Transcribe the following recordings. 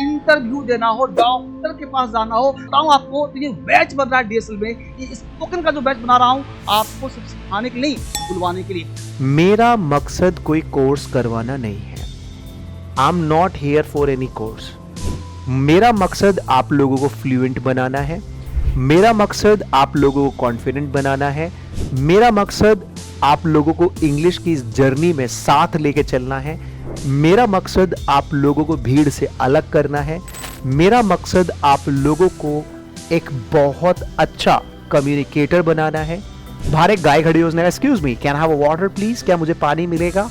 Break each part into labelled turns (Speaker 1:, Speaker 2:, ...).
Speaker 1: Interview देना हो, doctor के पास जाना हो, बताऊं आपको तो ये बैच बन रहा है डीएसएल में। ये स्पोकन का जो बैच बना रहा हूं आपको सिर्फ सिखाने के लिए, बुलवाने के लिए।
Speaker 2: मेरा मकसद कोई कोर्स करवाना नहीं है। I am not here for any course. मेरा मकसद आप लोगों को फ्लुएंट बनाना है। मेरा मकसद आप लोगों को कॉन्फिडेंट बनाना है। मेरा मकसद आप लोगों को इंग्लिश की इस जर्नी में साथ लेके चलना है। मेरा मकसद आप लोगों को भीड़ से अलग करना है। मेरा मकसद आप लोगों को एक बहुत अच्छा कम्युनिकेटर बनाना है। बाहर एक गाय खड़ी है, उसने excuse me, can I have a water please, क्या मुझे पानी मिलेगा?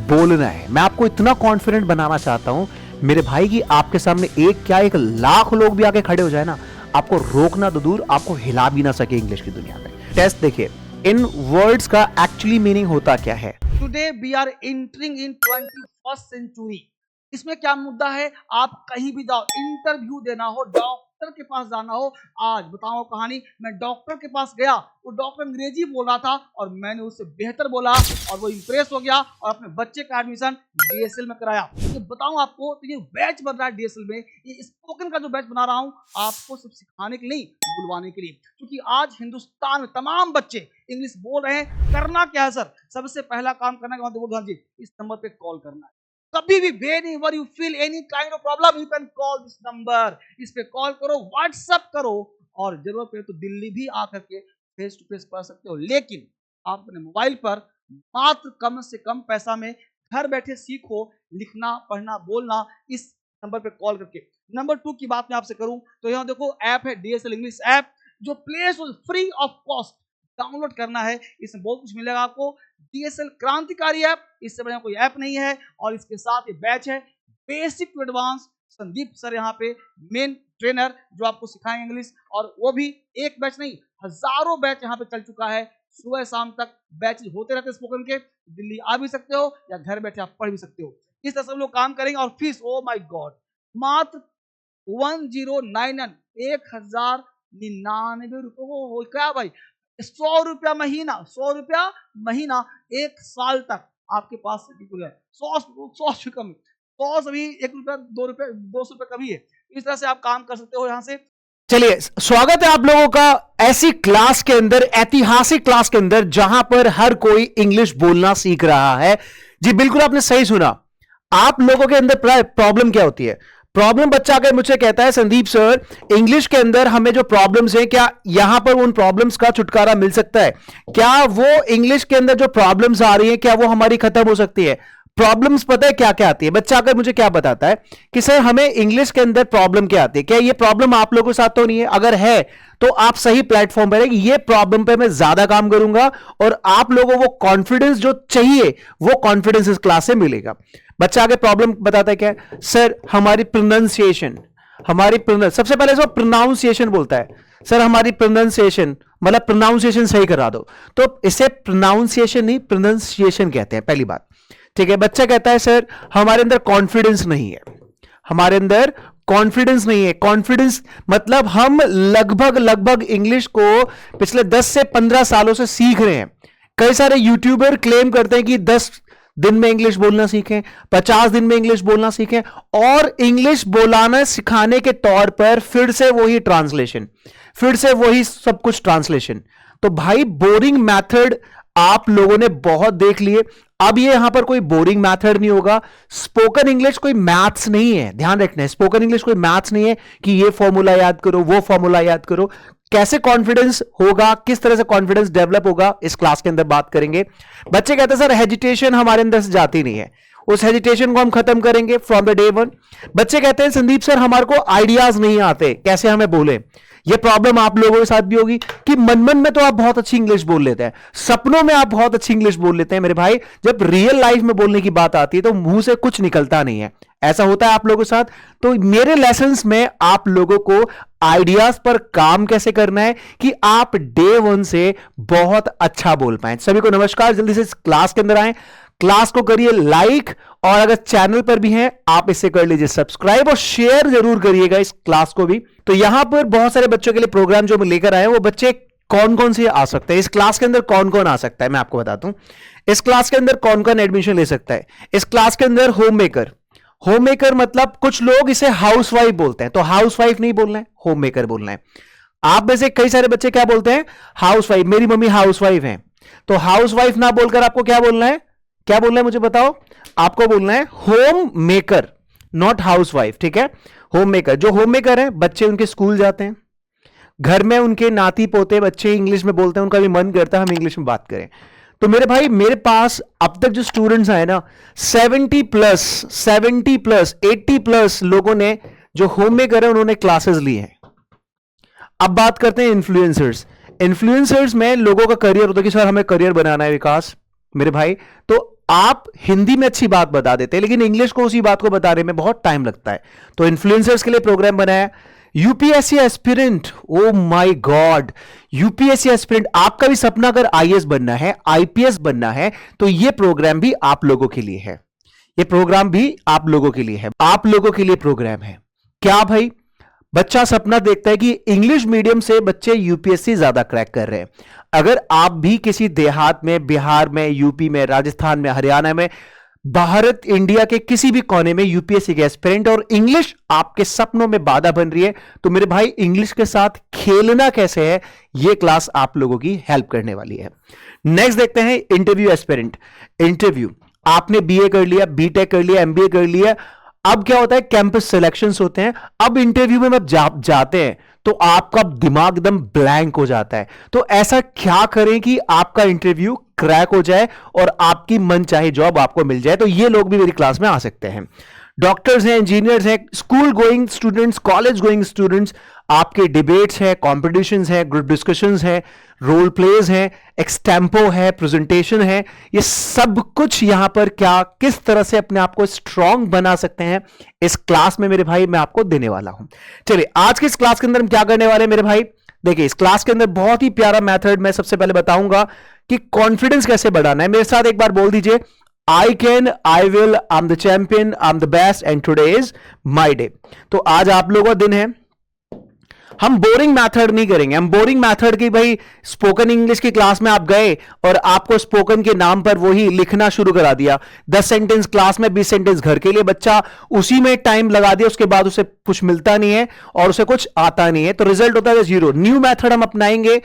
Speaker 2: बोलना है। मैं आपको इतना कॉन्फिडेंट बनाना चाहता हूं मेरे भाई की आपके सामने एक क्या 1,00,000 लोग भी आके खड़े हो जाए ना, आपको रोकना तो दूर, आपको हिला भी ना सके इंग्लिश की दुनिया में। टेस्ट देखिए, इन वर्ड्स का एक्चुअली मीनिंग होता क्या है।
Speaker 1: Today we are entering in 21st century. इसमें क्या मुद्दा है, आप कहीं भी जाओ, इंटरव्यू देना हो, डॉक्टर के पास जाना हो। आज बताओ कहानी, मैं डॉक्टर के पास गया, वो डॉक्टर अंग्रेजी बोल रहा था और मैंने उससे बेहतर बोला और वो इंप्रेस हो गया और अपने बच्चे का एडमिशन डीएसएल में कराया। ये बताऊं आपको तो ये बैच बन रहा है डीएसएल में। ये स्पोकन का जो बैच बना रहा हूं आपको सिर्फ सिखाने के लिए, बुलवाने के लिए, क्योंकि आज हिंदुस्तान में तमाम बच्चे इंग्लिश बोल रहे हैं। करना क्या है सर? सबसे पहला काम करना है जी, इस नंबर पे कॉल करना है। कभी भी whenever you feel any kind of problem you can call this number। इस पे कॉल करो, व्हाट्सएप करो और जरूरत पड़े तो दिल्ली भी आकर के फेस टू फेस पढ़ सकते हो। लेकिन आप अपने मोबाइल पर मात्र कम से कम पैसा में घर बैठे सीखो लिखना, पढ़ना, बोलना इस नंबर पे कॉल करके। नंबर 2 की बात मैं आपसे करूं तो यहाँ देखो ऐप है डीएसएल इंग्लिश ऐप, जो play store free of cost download करना है। इसमें बहुत कुछ मिलेगा आपको। डीएसएल क्रांतिकारी ऐप, इससे बढ़िया कोई ऐप नहीं है। और इसके साथ ये बैच है basic to advance. Sandeep sir यहाँ पे मेन ट्रेनर जो आपको सिखाएंगे इंग्लिश, और वो भी एक बैच नहीं, हजारों बैच यहाँ पे चल चुका है। सुबह शाम तक बैच होते रहते स्पोकन के। दिल्ली आ भी सकते हो या घर बैठे आप पढ़ भी सकते हो। इस तरह से हम लोग काम करेंगे। और फीस, ओ माय गॉड, मात्र 1099, 1099 रुपये। क्या भाई, 100 रुपया महीना, 100 रुपया महीना, 1 साल तक आपके पास 100 से कम, 100 से भी 1 रुपया, 2 रुपये, 200 रुपये कभी है। इस तरह से आप काम कर सकते हो यहाँ से।
Speaker 2: चलिए, स्वागत है आप लोगों का ऐसी क्लास के अंदर, ऐतिहासिक क्लास के अंदर, जहां पर हर कोई इंग्लिश बोलना सीख रहा है। जी बिल्कुल, आपने सही सुना। आप लोगों के अंदर प्रॉब्लम क्या होती है? प्रॉब्लम, बच्चा आकर मुझसे कहता है संदीप सर इंग्लिश के अंदर हमें जो प्रॉब्लम्स हैं, क्या यहां पर उन प्रॉब्लम्स का छुटकारा मिल सकता है? क्या वो इंग्लिश के अंदर जो प्रॉब्लम्स आ रही हैं, क्या वो हमारी खत्म हो सकती है? प्रॉब्लम्स पता है क्या क्या आती है? बच्चा आकर मुझे क्या बताता है कि सर हमें इंग्लिश के अंदर प्रॉब्लम क्या आती है। क्या ये प्रॉब्लम आप लोगों के साथ तो नहीं है? अगर है तो आप सही प्लेटफॉर्म पर है कि ये प्रॉब्लम पे मैं ज्यादा काम करूंगा और आप लोगों को वो कॉन्फिडेंस जो चाहिए वो कॉन्फिडेंस इस क्लास से मिलेगा। बच्चा आगे प्रॉब्लम बताता है क्या? सर हमारी प्रोनाउंसिएशन, सबसे पहले इसको प्रोनाउंसिएशन बोलता है। सर हमारी प्रोनाउंसिएशन, मतलब प्रोनाउंसिएशन सही करा दो। तो इसे प्रोनाउंसिएशन नहीं, प्रोनाउंसिएशन कहते हैं, पहली बात। ठीक है। बच्चा कहता है सर हमारे अंदर कॉन्फिडेंस नहीं है, हमारे अंदर कॉन्फिडेंस नहीं है। कॉन्फिडेंस मतलब हम लगभग इंग्लिश को पिछले 10 से 15 सालों से सीख रहे हैं। कई सारे यूट्यूबर क्लेम करते हैं कि 10 दिन में इंग्लिश बोलना सीखें, 50 दिन में इंग्लिश बोलना सीखें, और इंग्लिश बोलाना सिखाने के तौर पर फिर से वही ट्रांसलेशन, फिर से वही सब कुछ ट्रांसलेशन। तो भाई बोरिंग मेथड आप लोगों ने बहुत देख लिए। अब ये यहां पर कोई बोरिंग मेथड नहीं होगा। स्पोकन इंग्लिश कोई मैथ्स नहीं है, ध्यान रखना है। स्पोकन इंग्लिश कोई मैथ्स नहीं है कि ये फॉर्मूला याद करो, वो फॉर्मूला याद करो। कैसे कॉन्फिडेंस होगा, किस तरह से कॉन्फिडेंस डेवलप होगा, इस क्लास के अंदर बात करेंगे। बच्चे कहते हैं सर हेजिटेशन हमारे अंदर से जाती नहीं है, उस हेजिटेशन को हम खत्म करेंगे फ्रॉम द डे 1। बच्चे कहते हैं संदीप सर हमारे को आइडियाज नहीं आते, कैसे हमें बोले। ये प्रॉब्लम आप लोगों के साथ भी होगी कि मन में तो आप बहुत अच्छी इंग्लिश बोल लेते हैं, सपनों में आप बहुत अच्छी इंग्लिश बोल लेते हैं मेरे भाई, जब रियल लाइफ में बोलने की बात आती है तो मुंह से कुछ निकलता नहीं है। ऐसा होता है आप लोगों के साथ। तो मेरे लेसन्स में आप लोगों को आइडियाज पर काम कैसे करना है कि आप डे 1 से बहुत अच्छा बोल पाए। सभी को नमस्कार, जल्दी से इस क्लास के अंदर आए, क्लास को करिए लाइक, और अगर चैनल पर भी हैं आप इसे कर लीजिए सब्सक्राइब और शेयर जरूर करिएगा इस क्लास को भी। तो यहां पर बहुत सारे बच्चों के लिए प्रोग्राम जो मैं लेकर आया, वो बच्चे कौन कौन से आ सकते हैं इस क्लास के अंदर, कौन कौन आ सकता है मैं आपको बताता हूं। इस क्लास के अंदर कौन कौन एडमिशन ले सकता है। इस क्लास के अंदर होम मेकर मतलब कुछ लोग इसे हाउसवाइफ बोलते हैं, तो हाउसवाइफ नहीं बोलना है, होम मेकर बोलना है। आप में से कई सारे बच्चे क्या बोलते हैं? हाउसवाइफ, मेरी मम्मी हाउसवाइफ है। तो हाउसवाइफ ना बोलकर आपको क्या बोलना है? क्या बोलना है मुझे बताओ? आपको बोलना है होम मेकर, नॉट हाउसवाइफ, ठीक है? Home maker. जो होम मेकर है, बच्चे उनके स्कूल जाते हैं, घर में उनके नाती पोते बच्चे इंग्लिश में बोलते हैं, उनका भी मन करता है हम इंग्लिश में बात करें। तो मेरे भाई, मेरे पास अब तक जो स्टूडेंट्स आए ना, 70 प्लस 80 प्लस लोगों ने जो होम मेकर है उन्होंने क्लासेस ली हैं। अब बात करते हैं इन्फ्लुएंसर्स। इन्फ्लुएंसर्स में लोगों का करियर होता है कि सर हमें करियर बनाना है विकास, मेरे भाई, तो आप हिंदी में अच्छी बात बता देते हैं लेकिन इंग्लिश को उसी बात को बताने में बहुत टाइम लगता है। तो इन्फ्लुएंसर्स के लिए प्रोग्राम बनाया। UPSC aspirant, oh my God, UPSC aspirant, आपका भी सपना अगर आईएएस बनना है, आईपीएस बनना है, तो यह प्रोग्राम भी आप लोगों के लिए है। यह प्रोग्राम भी आप लोगों के लिए है, आप लोगों के लिए प्रोग्राम है। क्या भाई? बच्चा सपना देखता है कि इंग्लिश मीडियम से बच्चे यूपीएससी ज्यादा क्रैक कर रहे हैं। अगर आप भी किसी देहात में, बिहार में, यूपी में, राजस्थान में, हरियाणा में, भारत इंडिया के किसी भी कोने में यूपीएससी के एस्पिरेंट और इंग्लिश आपके सपनों में बाधा बन रही है, तो मेरे भाई इंग्लिश के साथ खेलना कैसे है, यह क्लास आप लोगों की हेल्प करने वाली है। नेक्स्ट देखते हैं इंटरव्यू एस्पिरेंट। इंटरव्यू, आपने बीए कर लिया, बीटेक कर लिया, एमबीए कर लिया, अब क्या होता है? कैंपस सिलेक्शंस होते हैं। अब इंटरव्यू में जब जाते हैं तो आपका दिमाग एकदम ब्लैंक हो जाता है। तो ऐसा क्या करें कि आपका इंटरव्यू क्रैक हो जाए और आपकी मन चाहे जॉब आपको मिल जाए? तो ये लोग भी मेरी क्लास में आ सकते हैं। डॉक्टर्स हैं, इंजीनियर्स हैं, school going students, college going students, आपके डिबेट्स हैं, कॉम्पिटिशंस हैं, ग्रुप डिस्कशंस हैं, रोल प्लेज हैं, एक्सटेम्पो है, प्रेजेंटेशन है, ये सब कुछ यहां पर क्या, किस तरह से अपने आप को स्ट्रांग बना सकते हैं, इस क्लास में मेरे भाई मैं आपको देने वाला हूं। चलिए, आज की इस क्लास के अंदर हम क्या करने वाले हैं मेरे भाई? देखिए, इस क्लास के अंदर बहुत ही प्यारा मेथड मैं सबसे पहले बताऊंगा कि कॉन्फिडेंस कैसे बढ़ाना है। मेरे साथ एक बार बोल दीजिए, I can, I will, I am the champion, I am the best and today is my day. तो आज आप लोगों का दिन है। हम बोरिंग मेथड नहीं करेंगे। हम बोरिंग मेथड की, भाई स्पोकन इंग्लिश की क्लास में आप गए और आपको स्पोकन के नाम पर वही लिखना शुरू करा दिया, 10 सेंटेंस क्लास में, 20 सेंटेंस घर के लिए, बच्चा उसी में टाइम लगा दिया, उसके बाद उसे कुछ मिलता नहीं है और उसे कुछ आता नहीं है, तो रिजल्ट होता है 0। न्यू मेथड हम अपनाएंगे।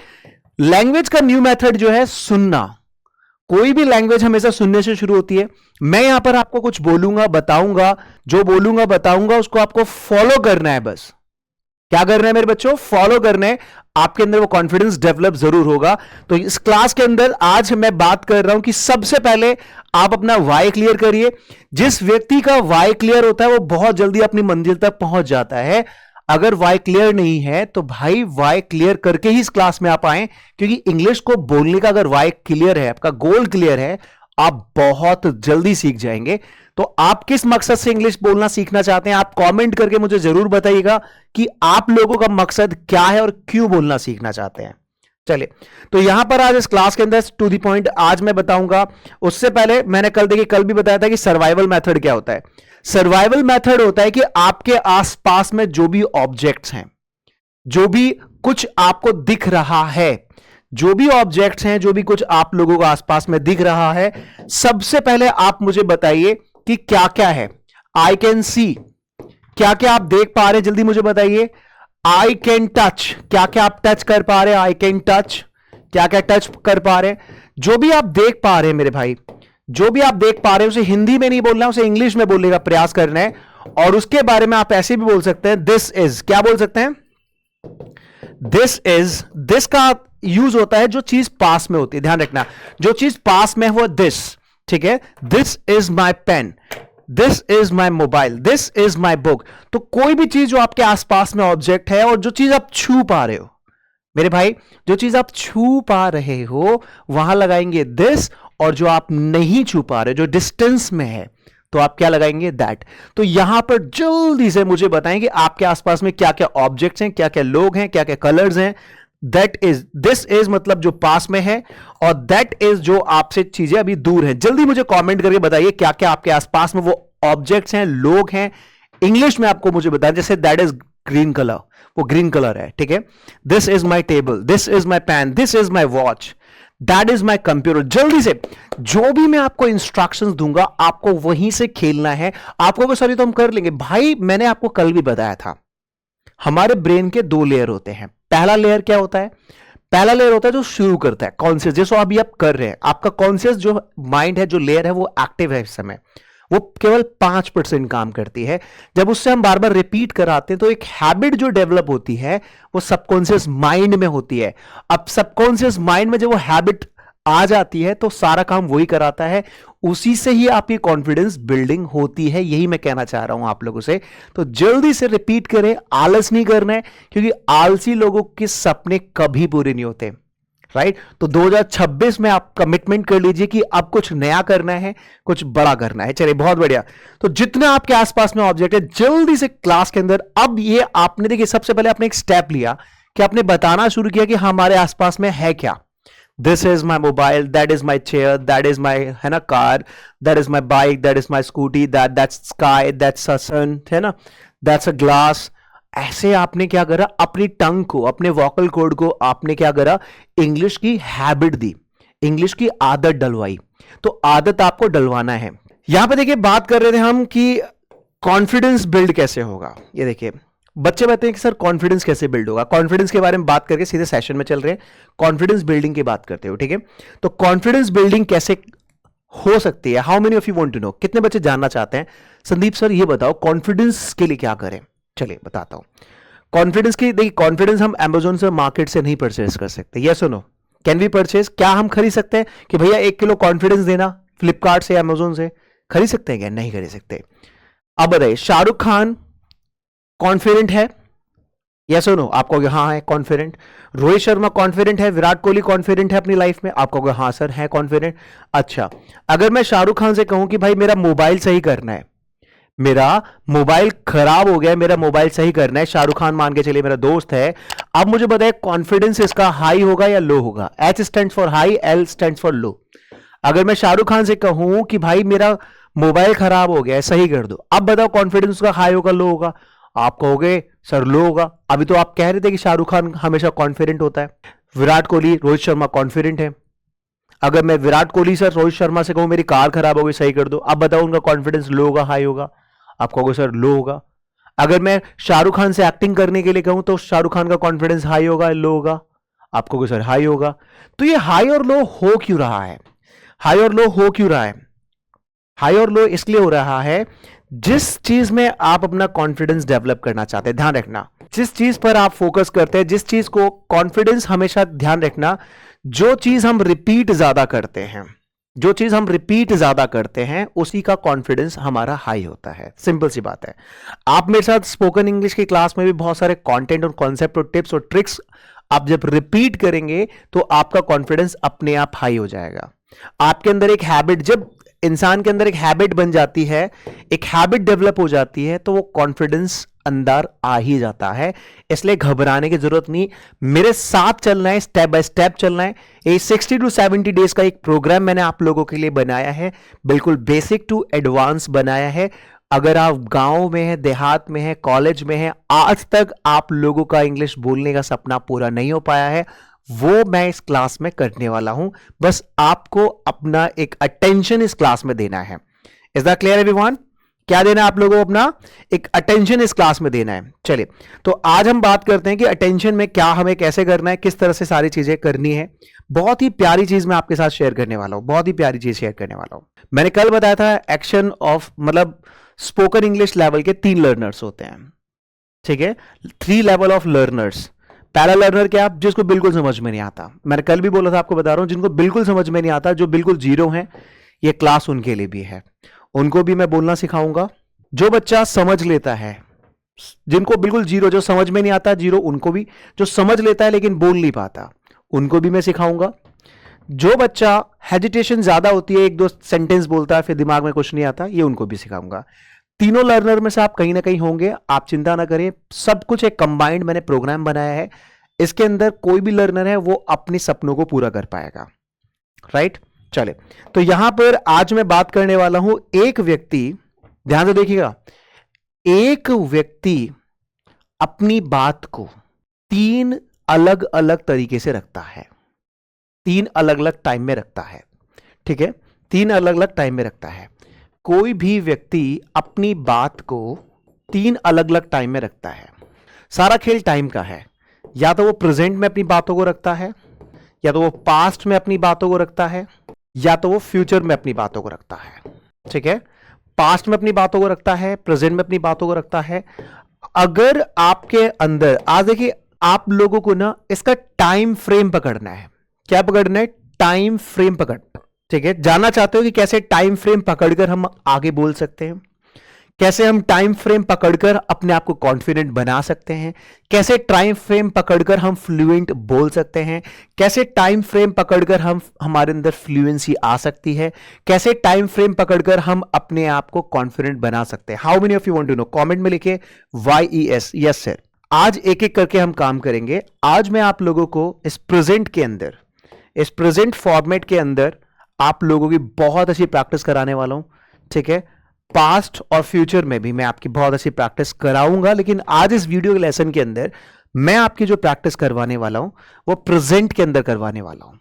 Speaker 2: लैंग्वेज का न्यू मेथड जो है सुनना। कोई भी लैंग्वेज हमेशा सुनने से शुरू होती है। मैं यहां पर आपको कुछ बोलूंगा, बताऊंगा, जो बोलूंगा बताऊंगा उसको आपको फॉलो करना है। बस क्या करना है मेरे बच्चों? फॉलो करना है। आपके अंदर वो कॉन्फिडेंस डेवलप जरूर होगा। तो इस क्लास के अंदर आज मैं बात कर रहा हूं कि सबसे पहले आप अपना वाई क्लियर करिए। जिस व्यक्ति का वाई क्लियर होता है वो बहुत जल्दी अपनी मंजिल तक पहुंच जाता है। अगर वाई क्लियर नहीं है तो भाई वाई क्लियर करके ही इस क्लास में आप आए, क्योंकि इंग्लिश को बोलने का अगर वाई क्लियर है, आपका गोल क्लियर है, आप बहुत जल्दी सीख जाएंगे। तो आप किस मकसद से इंग्लिश बोलना सीखना चाहते हैं, आप कमेंट करके मुझे जरूर बताइएगा कि आप लोगों का मकसद क्या है और क्यों बोलना सीखना चाहते हैं। चलिए, तो यहां पर आज इस क्लास के अंदर टू द पॉइंट आज मैं बताऊंगा। उससे पहले मैंने कल भी बताया था कि सर्वाइवल मेथड क्या होता है। सर्वाइवल मेथड होता है कि आपके आसपास में जो भी ऑब्जेक्ट्स हैं, जो भी कुछ आपको दिख रहा है, जो भी ऑब्जेक्ट्स हैं, जो भी कुछ आप लोगों को आसपास में दिख रहा है, सबसे पहले आप मुझे बताइए कि क्या क्या है। आई कैन सी, क्या क्या आप देख पा रहे हैं, जल्दी मुझे बताइए। आई कैन टच, क्या क्या आप टच कर पा रहे हैं। आई कैन टच, क्या क्या टच कर पा रहे हैं। जो भी आप देख पा रहे हैं मेरे भाई, जो भी आप देख पा रहे हैं, उसे हिंदी में नहीं बोलना है, उसे इंग्लिश में बोलने का प्रयास करना है। और उसके बारे में आप ऐसे भी बोल सकते हैं, दिस इज, क्या बोल सकते हैं? This is. दिस का यूज होता है जो चीज पास में होती है, ध्यान रखना, जो चीज पास में है वो दिस, ठीक है। This is my pen, this is my mobile, this is my book. तो कोई भी चीज जो आपके आसपास में ऑब्जेक्ट है और जो चीज आप छू पा रहे हो मेरे भाई, जो चीज आप छू पा रहे हो वहां लगाएंगे दिस, और जो आप नहीं छू पा रहे, जो डिस्टेंस में है, तो आप क्या लगाएंगे? दैट। तो यहां पर जल्दी से मुझे बताएं कि आपके आसपास में क्या क्या ऑब्जेक्ट्स हैं, क्या क्या लोग हैं, क्या क्या कलर्स हैं। दैट इज, दिस इज मतलब जो पास में है, और दैट इज जो आपसे चीजें अभी दूर हैं। जल्दी मुझे कमेंट करके बताइए क्या क्या आपके आसपास में वो ऑब्जेक्ट्स हैं, लोग हैं। इंग्लिश में आपको मुझे बताएं, जैसे दैट इज ग्रीन कलर, वो ग्रीन कलर है, ठीक है। This is my table, this is my pen, this is my watch, that is my computer. जल्दी से जो भी मैं आपको इंस्ट्रक्शंस दूंगा आपको वहीं से खेलना है। आपको सॉरी तो हम कर लेंगे भाई, मैंने आपको कल भी बताया था हमारे ब्रेन के दो लेयर होते हैं। पहला लेयर क्या होता है? पहला लेयर होता है जो शुरू करता है कॉन्शियस, जैसे अभी आप कर रहे हैं, आपका कॉन्शियस जो माइंड है, जो लेयर है वो एक्टिव है इस समय, वो केवल 5% काम करती है। जब उससे हम बार बार रिपीट कराते हैं तो एक हैबिट जो डेवलप होती है वो सबकॉन्शियस माइंड में होती है। अब सबकॉन्शियस माइंड में जब वो हैबिट आ जाती है तो सारा काम वही कराता है, उसी से ही आपकी कॉन्फिडेंस बिल्डिंग होती है। यही मैं कहना चाह रहा हूं आप लोगों से। तो जल्दी से रिपीट करें, आलस नहीं करना है, क्योंकि आलसी लोगों के सपने कभी पूरे नहीं होते, राइट? तो 2026 में आप कमिटमेंट कर लीजिए कि अब कुछ नया करना है, कुछ बड़ा करना है। चलिए बहुत बढ़िया। तो जितने आपके आसपास में ऑब्जेक्ट है जल्दी से क्लास के अंदर, अब ये आपने देखिए सबसे पहले आपने एक स्टेप लिया कि आपने बताना शुरू किया कि हमारे आसपास में है क्या। This is my mobile, that is my chair, that is my, है ना, car, that is my bike, that is my scooty, that's sky, that's a sun, है ना, दैट्स अ ग्लास। ऐसे आपने क्या करा, अपनी टंग को, अपने वोकल कॉर्ड को आपने क्या करा, इंग्लिश की हैबिट दी, इंग्लिश की आदत डलवाई। तो आदत आपको डलवाना है। यहां पे देखिए बात कर रहे थे हम कि कॉन्फिडेंस बिल्ड कैसे होगा। ये देखिए बच्चे बताते हैं कि सर कॉन्फिडेंस कैसे बिल्ड होगा। कॉन्फिडेंस के बारे में बात करके सीधे सेशन में चल रहे हैं, कॉन्फिडेंस बिल्डिंग की बात करते हो, ठीक है? तो कॉन्फिडेंस बिल्डिंग कैसे हो सकती है? How many of you want to know? कितने बच्चे जानना चाहते हैं? संदीप सर ये बताओ कॉन्फिडेंस के लिए क्या करें। चलिए बताता हूं। कॉन्फिडेंस की देखिए, कॉन्फिडेंस हम अमेजोन से, मार्केट से नहीं परचेज कर सकते। यस और नो? Can we purchase? क्या हम खरीद सकते हैं कि भैया 1 किलो कॉन्फिडेंस देना, फ्लिपकार्ट से, अमेजोन से खरीद सकते हैं क्या? नहीं खरीद सकते। अब बताइए शाहरुख खान कॉन्फिडेंट है? यस और नो? आप कहोगे हाँ है कॉन्फिडेंट। रोहित शर्मा कॉन्फिडेंट है? विराट कोहली कॉन्फिडेंट है अपनी लाइफ में? आप कहोगे हाँ सर है कॉन्फिडेंट। अच्छा, अगर मैं शाहरुख खान से कहूं कि भाई मेरा मोबाइल सही करना है, मेरा मोबाइल खराब हो गया है, मेरा मोबाइल सही करना है, शाहरुख खान मान के चलिए मेरा दोस्त है, अब मुझे बताइए कॉन्फिडेंस इसका हाई होगा या लो होगा? H stand for high, L stand for low. अगर मैं शाहरुख खान से कहूं कि भाई मेरा मोबाइल खराब हो गया है, सही कर दो, अब बताओ कॉन्फिडेंस उसका हाई होगा लो होगा? आप कहोगे सर लो होगा। अभी तो आप कह रहे थे कि शाहरुख खान हमेशा कॉन्फिडेंट होता है, विराट कोहली, रोहित शर्मा कॉन्फिडेंट है। अगर मैं विराट कोहली सर रोहित शर्मा से कहूं मेरी कार खराब हो गई, सही कर दो, अब बताओ उनका कॉन्फिडेंस लो होगा हाई होगा? आप कहोगे सर लो होगा। अगर मैं शाहरुख खान से एक्टिंग करने के लिए कहूं तो शाहरुख खान का कॉन्फिडेंस हाई होगा लो होगा? आप कहोगे सर हाई होगा। तो ये हाई और लो हो क्यों रहा है? हाई और लो हो क्यों रहा है? हाई और लो इसलिए हो रहा है, जिस चीज में आप अपना कॉन्फिडेंस डेवलप करना चाहते हैं, ध्यान रखना, जिस चीज पर आप फोकस करते हैं, जिस चीज को कॉन्फिडेंस, हमेशा ध्यान रखना, जो चीज हम रिपीट ज्यादा करते हैं, जो चीज हम रिपीट ज्यादा करते हैं उसी का कॉन्फिडेंस हमारा हाई होता है। सिंपल सी बात है। आप मेरे साथ स्पोकन इंग्लिश की क्लास में भी बहुत सारे कंटेंट और कॉन्सेप्ट और टिप्स और ट्रिक्स आप जब रिपीट करेंगे तो आपका कॉन्फिडेंस अपने आप हाई हो जाएगा। आपके अंदर एक हैबिट, जब इंसान के अंदर एक हैबिट बन जाती है, एक हैबिट डेवलप हो जाती है, तो वो कॉन्फिडेंस अंदर आ ही जाता है। इसलिए घबराने की जरूरत नहीं, मेरे साथ चलना है, स्टेप बाय स्टेप चलना है। ये 60 to 70 डेज का एक प्रोग्राम मैंने आप लोगों के लिए बनाया है, बिल्कुल बेसिक टू एडवांस बनाया है। अगर आप गांव में हैं, देहात में हैं, कॉलेज में हैं, आज तक आप लोगों का इंग्लिश बोलने का सपना पूरा नहीं हो पाया है, वो मैं इस क्लास में करने वाला हूं। बस आपको अपना एक अटेंशन इस क्लास में देना है। Is that clear everyone? क्या देना है आप लोगों को? अपना एक अटेंशन इस क्लास में देना है। चलिए, तो आज हम बात करते हैं कि अटेंशन में क्या हमें कैसे करना है, किस तरह से सारी चीजें करनी है। बहुत ही प्यारी चीज मैं आपके साथ शेयर करने वाला हूं, बहुत ही प्यारी चीज शेयर करने वाला हूं। मैंने कल बताया था एक्शन ऑफ, मतलब स्पोकन इंग्लिश लेवल के 3 लर्नर्स होते हैं, ठीक है? 3 लेवल ऑफ लर्नर्स। पहला लर्नर क्या? जिसको बिल्कुल समझ में नहीं आता। मैंने कल भी बोला था, आपको बता रहा हूं, जिनको बिल्कुल समझ में नहीं आता, जो बिल्कुल जीरो हैं, ये क्लास उनके लिए भी है। उनको भी मैं बोलना सिखाऊंगा। जो बच्चा समझ लेता है, जिनको बिल्कुल जीरो, जो समझ में नहीं आता जीरो, उनको भी, जो समझ लेता है लेकिन बोल नहीं पाता, उनको भी मैं सिखाऊंगा। जो बच्चा हेजिटेशन ज्यादा होती है, 1-2 सेंटेंस बोलता है फिर दिमाग में कुछ नहीं आता, ये उनको भी सिखाऊंगा। तीनों लर्नर में से आप कहीं ना कहीं होंगे, आप चिंता ना करें। सब कुछ एक कंबाइंड मैंने प्रोग्राम बनाया है। इसके अंदर कोई भी लर्नर है वो अपने सपनों को पूरा कर पाएगा, राइट? चले, तो यहां पर आज मैं बात करने वाला हूं, एक व्यक्ति, ध्यान से देखिएगा, एक व्यक्ति अपनी बात को 3 अलग अलग तरीके से रखता है। तीन अलग अलग टाइम में रखता है, ठीक है, तीन अलग अलग टाइम में रखता है। कोई भी व्यक्ति अपनी बात को तीन अलग अलग टाइम में रखता है। सारा खेल टाइम का है। या तो वो प्रेजेंट में अपनी बातों को रखता है, या तो वो पास्ट में अपनी बातों को रखता है, या तो वो फ्यूचर में अपनी बातों को रखता है, ठीक है। पास्ट में अपनी बातों को रखता है, प्रेजेंट में अपनी बातों को रखता है। अगर आपके अंदर आज देखिए, आप लोगों को ना इसका टाइम फ्रेम पकड़ना है। क्या पकड़ना है? टाइम फ्रेम पकड़, ठीक है। जानना चाहते हो कि कैसे टाइम फ्रेम पकड़कर हम आगे बोल सकते हैं, कैसे हम टाइम फ्रेम पकड़कर अपने आप को कॉन्फिडेंट बना सकते हैं, कैसे टाइम फ्रेम पकड़कर हम फ्लुएंट बोल सकते हैं, कैसे टाइम फ्रेम पकड़कर हम हमारे अंदर फ्लुएंसी आ सकती है, कैसे टाइम फ्रेम पकड़कर हम अपने आप को कॉन्फिडेंट बना सकते हैं। How many of you want to know? Comment में लिखे YES, यस सर। आज एक एक करके हम काम करेंगे। आज मैं आप लोगों को इस प्रेजेंट के अंदर, इस प्रेजेंट फॉर्मेट के अंदर आप लोगों की बहुत अच्छी प्रैक्टिस कराने वाला हूं, ठीक है। पास्ट और फ्यूचर में भी मैं आपकी बहुत अच्छी प्रैक्टिस कराऊंगा, लेकिन आज इस वीडियो के लेसन के अंदर मैं आपकी जो प्रैक्टिस करवाने वाला हूं वो प्रेजेंट के अंदर करवाने वाला हूं।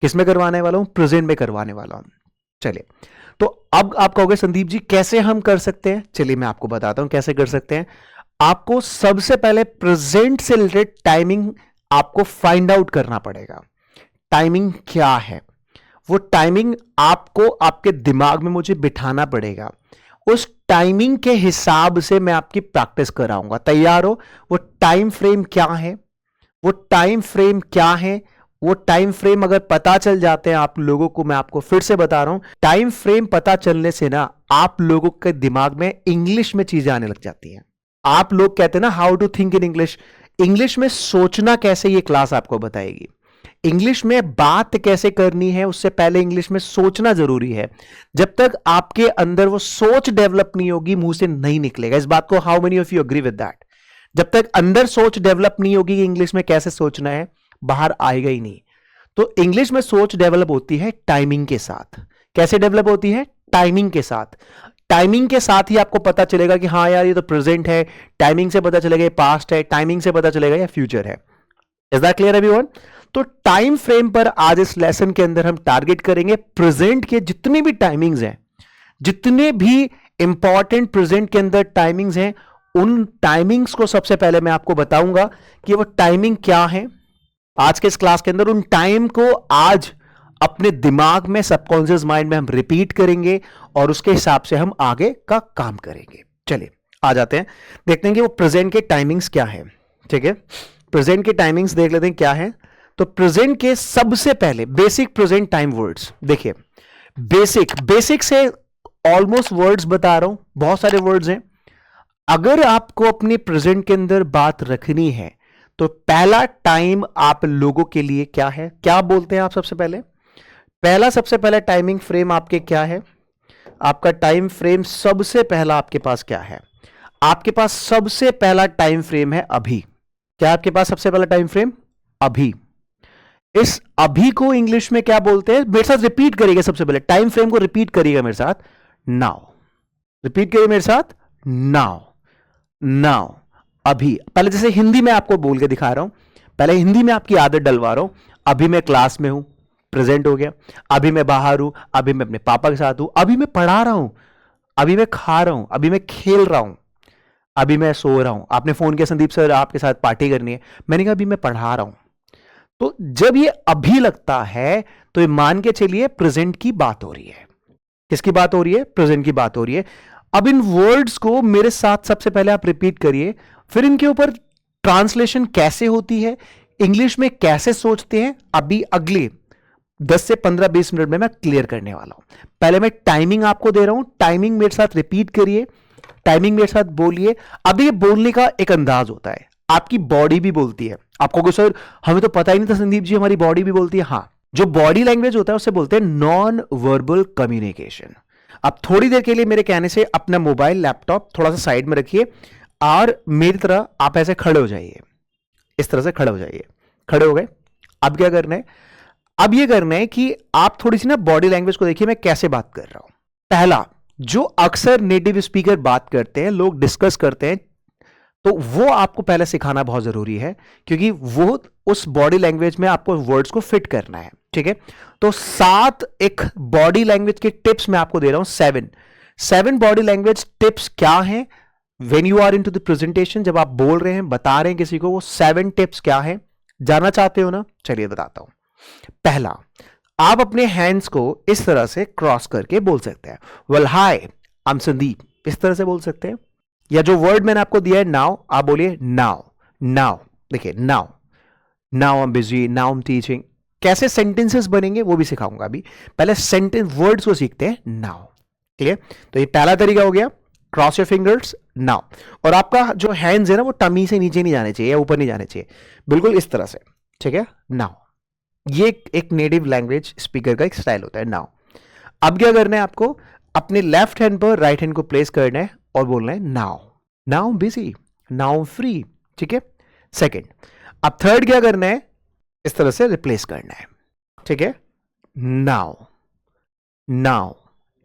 Speaker 2: किसमें करवाने वाला हूं? प्रेजेंट में करवाने वाला हूं। चलिए, तो अब आप कहोगे संदीप जी कैसे हम कर सकते हैं? चलिए मैं आपको बताता हूं कैसे कर सकते हैं। आपको सबसे पहले प्रेजेंट से रिलेटेड टाइमिंग आपको फाइंड आउट करना पड़ेगा। टाइमिंग क्या है? वो टाइमिंग आपको आपके दिमाग में मुझे बिठाना पड़ेगा। उस टाइमिंग के हिसाब से मैं आपकी प्रैक्टिस कराऊंगा। तैयार हो? वो टाइम फ्रेम क्या है? वो टाइम फ्रेम क्या है? वो टाइम फ्रेम अगर पता चल जाते हैं आप लोगों को, मैं आपको फिर से बता रहा हूं, टाइम फ्रेम पता चलने से ना आप लोगों के दिमाग में इंग्लिश में चीजें आने लग जाती हैं। आप लोग कहते हैं ना how to think in English, English में सोचना कैसे, ये क्लास आपको बताएगी। इंग्लिश में बात कैसे करनी है उससे पहले इंग्लिश में सोचना जरूरी है। जब तक आपके अंदर वो सोच डेवलप नहीं होगी, मुंह से नहीं निकलेगा। इस बात को how many of you agree with that? जब तक अंदर सोच डेवलप नहीं होगी कि इंग्लिश में कैसे सोचना है, बाहर आएगा ही नहीं। तो इंग्लिश में सोच डेवलप होती है टाइमिंग के साथ। कैसे डेवलप होती है? टाइमिंग के साथ। टाइमिंग के साथ ही आपको पता चलेगा कि हाँ यार ये तो प्रेजेंट है, टाइमिंग से पता चलेगा ये पास्ट है, टाइमिंग से पता चलेगा ये फ्यूचर है। Is that clear everyone? तो टाइम फ्रेम पर आज इस लेसन के अंदर हम टारगेट करेंगे प्रेजेंट के जितने भी टाइमिंग्स हैं, जितने भी इंपॉर्टेंट प्रेजेंट के अंदर टाइमिंग्स हैं, उन टाइमिंग्स को सबसे पहले मैं आपको बताऊंगा कि वो टाइमिंग क्या है। आज के इस क्लास के अंदर उन टाइम को आज अपने दिमाग में, सबकॉन्शियस माइंड में हम रिपीट करेंगे और उसके हिसाब से हम आगे का काम करेंगे। चलिए आ जाते हैं, देखते हैं कि वो प्रेजेंट के टाइमिंग्स क्या है, ठीक है। प्रेजेंट के टाइमिंग्स देख लेते हैं क्या है। तो प्रेजेंट के सबसे पहले बेसिक प्रेजेंट टाइम वर्ड्स देखिए। बेसिक से ऑलमोस्ट वर्ड्स बता रहा हूं, बहुत सारे वर्ड्स हैं। अगर आपको अपने प्रेजेंट के अंदर बात रखनी है तो पहला टाइम आप लोगों के लिए क्या है? क्या बोलते हैं आप? सबसे पहला टाइमिंग फ्रेम आपके क्या है? आपका टाइम फ्रेम सबसे पहला आपके पास क्या है? आपके पास सबसे पहला टाइम फ्रेम है अभी। क्या आपके पास सबसे पहला टाइम फ्रेम? अभी। इस अभी को इंग्लिश में क्या बोलते हैं? मेरे साथ रिपीट करिएगा। सबसे पहले टाइम फ्रेम को रिपीट करिएगा मेरे साथ। नाउ। रिपीट करिए मेरे साथ। नाउ। अभी। पहले जैसे हिंदी में आपको बोल के दिखा रहा हूं, पहले हिंदी में आपकी आदत डलवा रहा हूं। अभी मैं क्लास में हूं, प्रेजेंट हो गया। अभी मैं बाहर हूं, अभी मैं अपने पापा के साथ हूं, अभी मैं पढ़ा रहा हूं, अभी मैं खा रहा हूं, अभी मैं खेल रहा हूं, अभी मैं सो रहा हूं। आपने फोन किया संदीप सर आपके साथ पार्टी करनी है, मैंने कहा अभी मैं पढ़ा रहा हूं। तो जब ये अभी लगता है तो ये मान के चलिए प्रेजेंट की बात हो रही है। किसकी बात हो रही है? प्रेजेंट की बात हो रही है। अब इन वर्ड्स को मेरे साथ सबसे पहले आप रिपीट करिए, फिर इनके ऊपर ट्रांसलेशन कैसे होती है, इंग्लिश में कैसे सोचते हैं, अभी अगले 10 से 15-20 मिनट में मैं क्लियर करने वाला हूं। पहले मैं टाइमिंग आपको दे रहा हूं, टाइमिंग मेरे साथ रिपीट करिए, टाइमिंग मेरे साथ बोलिए। अब ये बोलने का एक अंदाज होता है, आपकी बॉडी भी बोलती है। आपको सर हमें तो पता ही नहीं था संदीप जी हमारी बॉडी भी बोलती है। हाँ, जो बॉडी लैंग्वेज होता है उसे बोलते हैं नॉन वर्बल कम्युनिकेशन। अब थोड़ी देर के लिए मेरे कहने से अपना मोबाइल लैपटॉप थोड़ा सा साइड में रखिए और मेरी तरह आप ऐसे खड़े हो जाइए, इस तरह से खड़े हो जाइए। खड़े हो गए? अब क्या करना है? अब ये करना है कि आप थोड़ी सी ना बॉडी लैंग्वेज को देखिए मैं कैसे बात कर रहा हूं। पहला, जो अक्सर नेटिव स्पीकर बात करते हैं, लोग डिस्कस करते हैं, तो वो आपको पहले सिखाना बहुत जरूरी है, क्योंकि वो उस बॉडी लैंग्वेज में आपको वर्ड्स को फिट करना है। ठीक है। तो 7 एक बॉडी लैंग्वेज के टिप्स मैं आपको दे रहा हूं, 7 बॉडी लैंग्वेज टिप्स क्या हैं when you are into the presentation, जब आप बोल रहे हैं, बता रहे हैं किसी को, वो 7 टिप्स क्या है, जानना चाहते हो ना? चलिए बताता हूं। पहला, आप अपने हैंड्स को इस तरह से क्रॉस करके बोल सकते हैं, well hi I am Sandeep, इस तरह से बोल सकते हैं। या जो वर्ड मैंने आपको दिया है नाउ, आप बोलिए नाउ। नाउ देखिए, now, now I am busy, now I am teaching. कैसे सेंटेंसेस बनेंगे वो भी सिखाऊंगा अभी, पहले सेंटेंस वर्ड्स को सीखते हैं। Now, clear? तो ये पहला तरीका हो गया, क्रॉस योर फिंगर्स नाउ। और आपका जो हैंड्स है ना, वो टमी से नीचे नहीं जाने चाहिए या ऊपर नहीं जाने चाहिए, बिल्कुल इस तरह से, ठीक है? नाउ, ये एक नेटिव लैंग्वेज स्पीकर का एक स्टाइल होता है, नाउ। अब क्या करना है आपको, अपने लेफ्ट हैंड पर राइट हैंड को प्लेस करना है और बोलना है now, now busy, now free, ठीक है? सेकेंड, अब थर्ड क्या करना है, इस तरह से रिप्लेस करना है, ठीक है? नाउ, नाउ,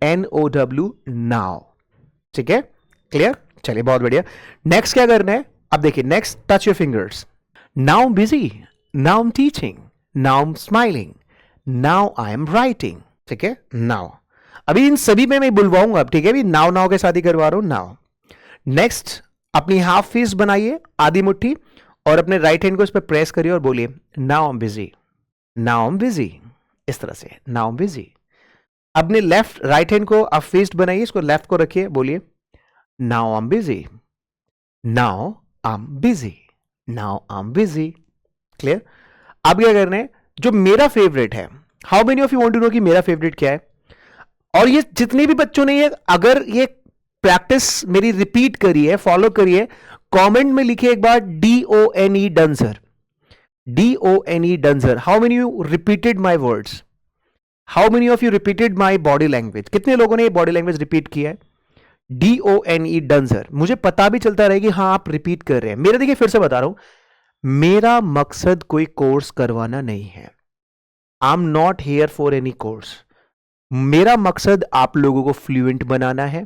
Speaker 2: NOW, नाउ, ठीक है? क्लियर? चलिए बहुत बढ़िया। नेक्स्ट क्या करना है, अब देखिए, next touch your fingers, now busy, now I am teaching, now I am smiling, now I am writing, ठीक है? नाउ, अभी इन सभी में मैं बुलवाऊंगा अब, ठीक है? अभी नाउ नाउ के साथ ही करवा रहा हूं, नाउ। नेक्स्ट, अपनी हाफ फिस्ट बनाइए, आधी मुट्ठी, और अपने राइट हैंड को इस पर प्रेस करिए और बोलिए now I am busy, now I am busy, इस तरह से, नाउ आई एम बिजी। अपने लेफ्ट राइट हैंड को आप फिस्ट बनाइए, इसको लेफ्ट को रखिए, बोलिए now I am busy, now I am busy, now I am busy. Clear? अब क्या करना है, जो मेरा फेवरेट है, how many of you want to know कि मेरा फेवरेट क्या है? और ये जितने भी बच्चों ने ये अगर ये प्रैक्टिस मेरी रिपीट करी है, फॉलो करी है, कमेंट में लिखिए एक बार DONE dancer, DONE dancer. How many you repeated my words? How many of you repeated my body language? कितने लोगों ने ये बॉडी लैंग्वेज रिपीट किया है? DONE डंसर। मुझे पता भी चलता रहे कि हाँ आप रिपीट कर रहे हैं। मेरा देखिए, फिर से बता रहा हूं, मेरा मकसद कोई कोर्स करवाना नहीं है। I am not here for any course. मेरा मकसद आप लोगों को फ्लुएंट बनाना है,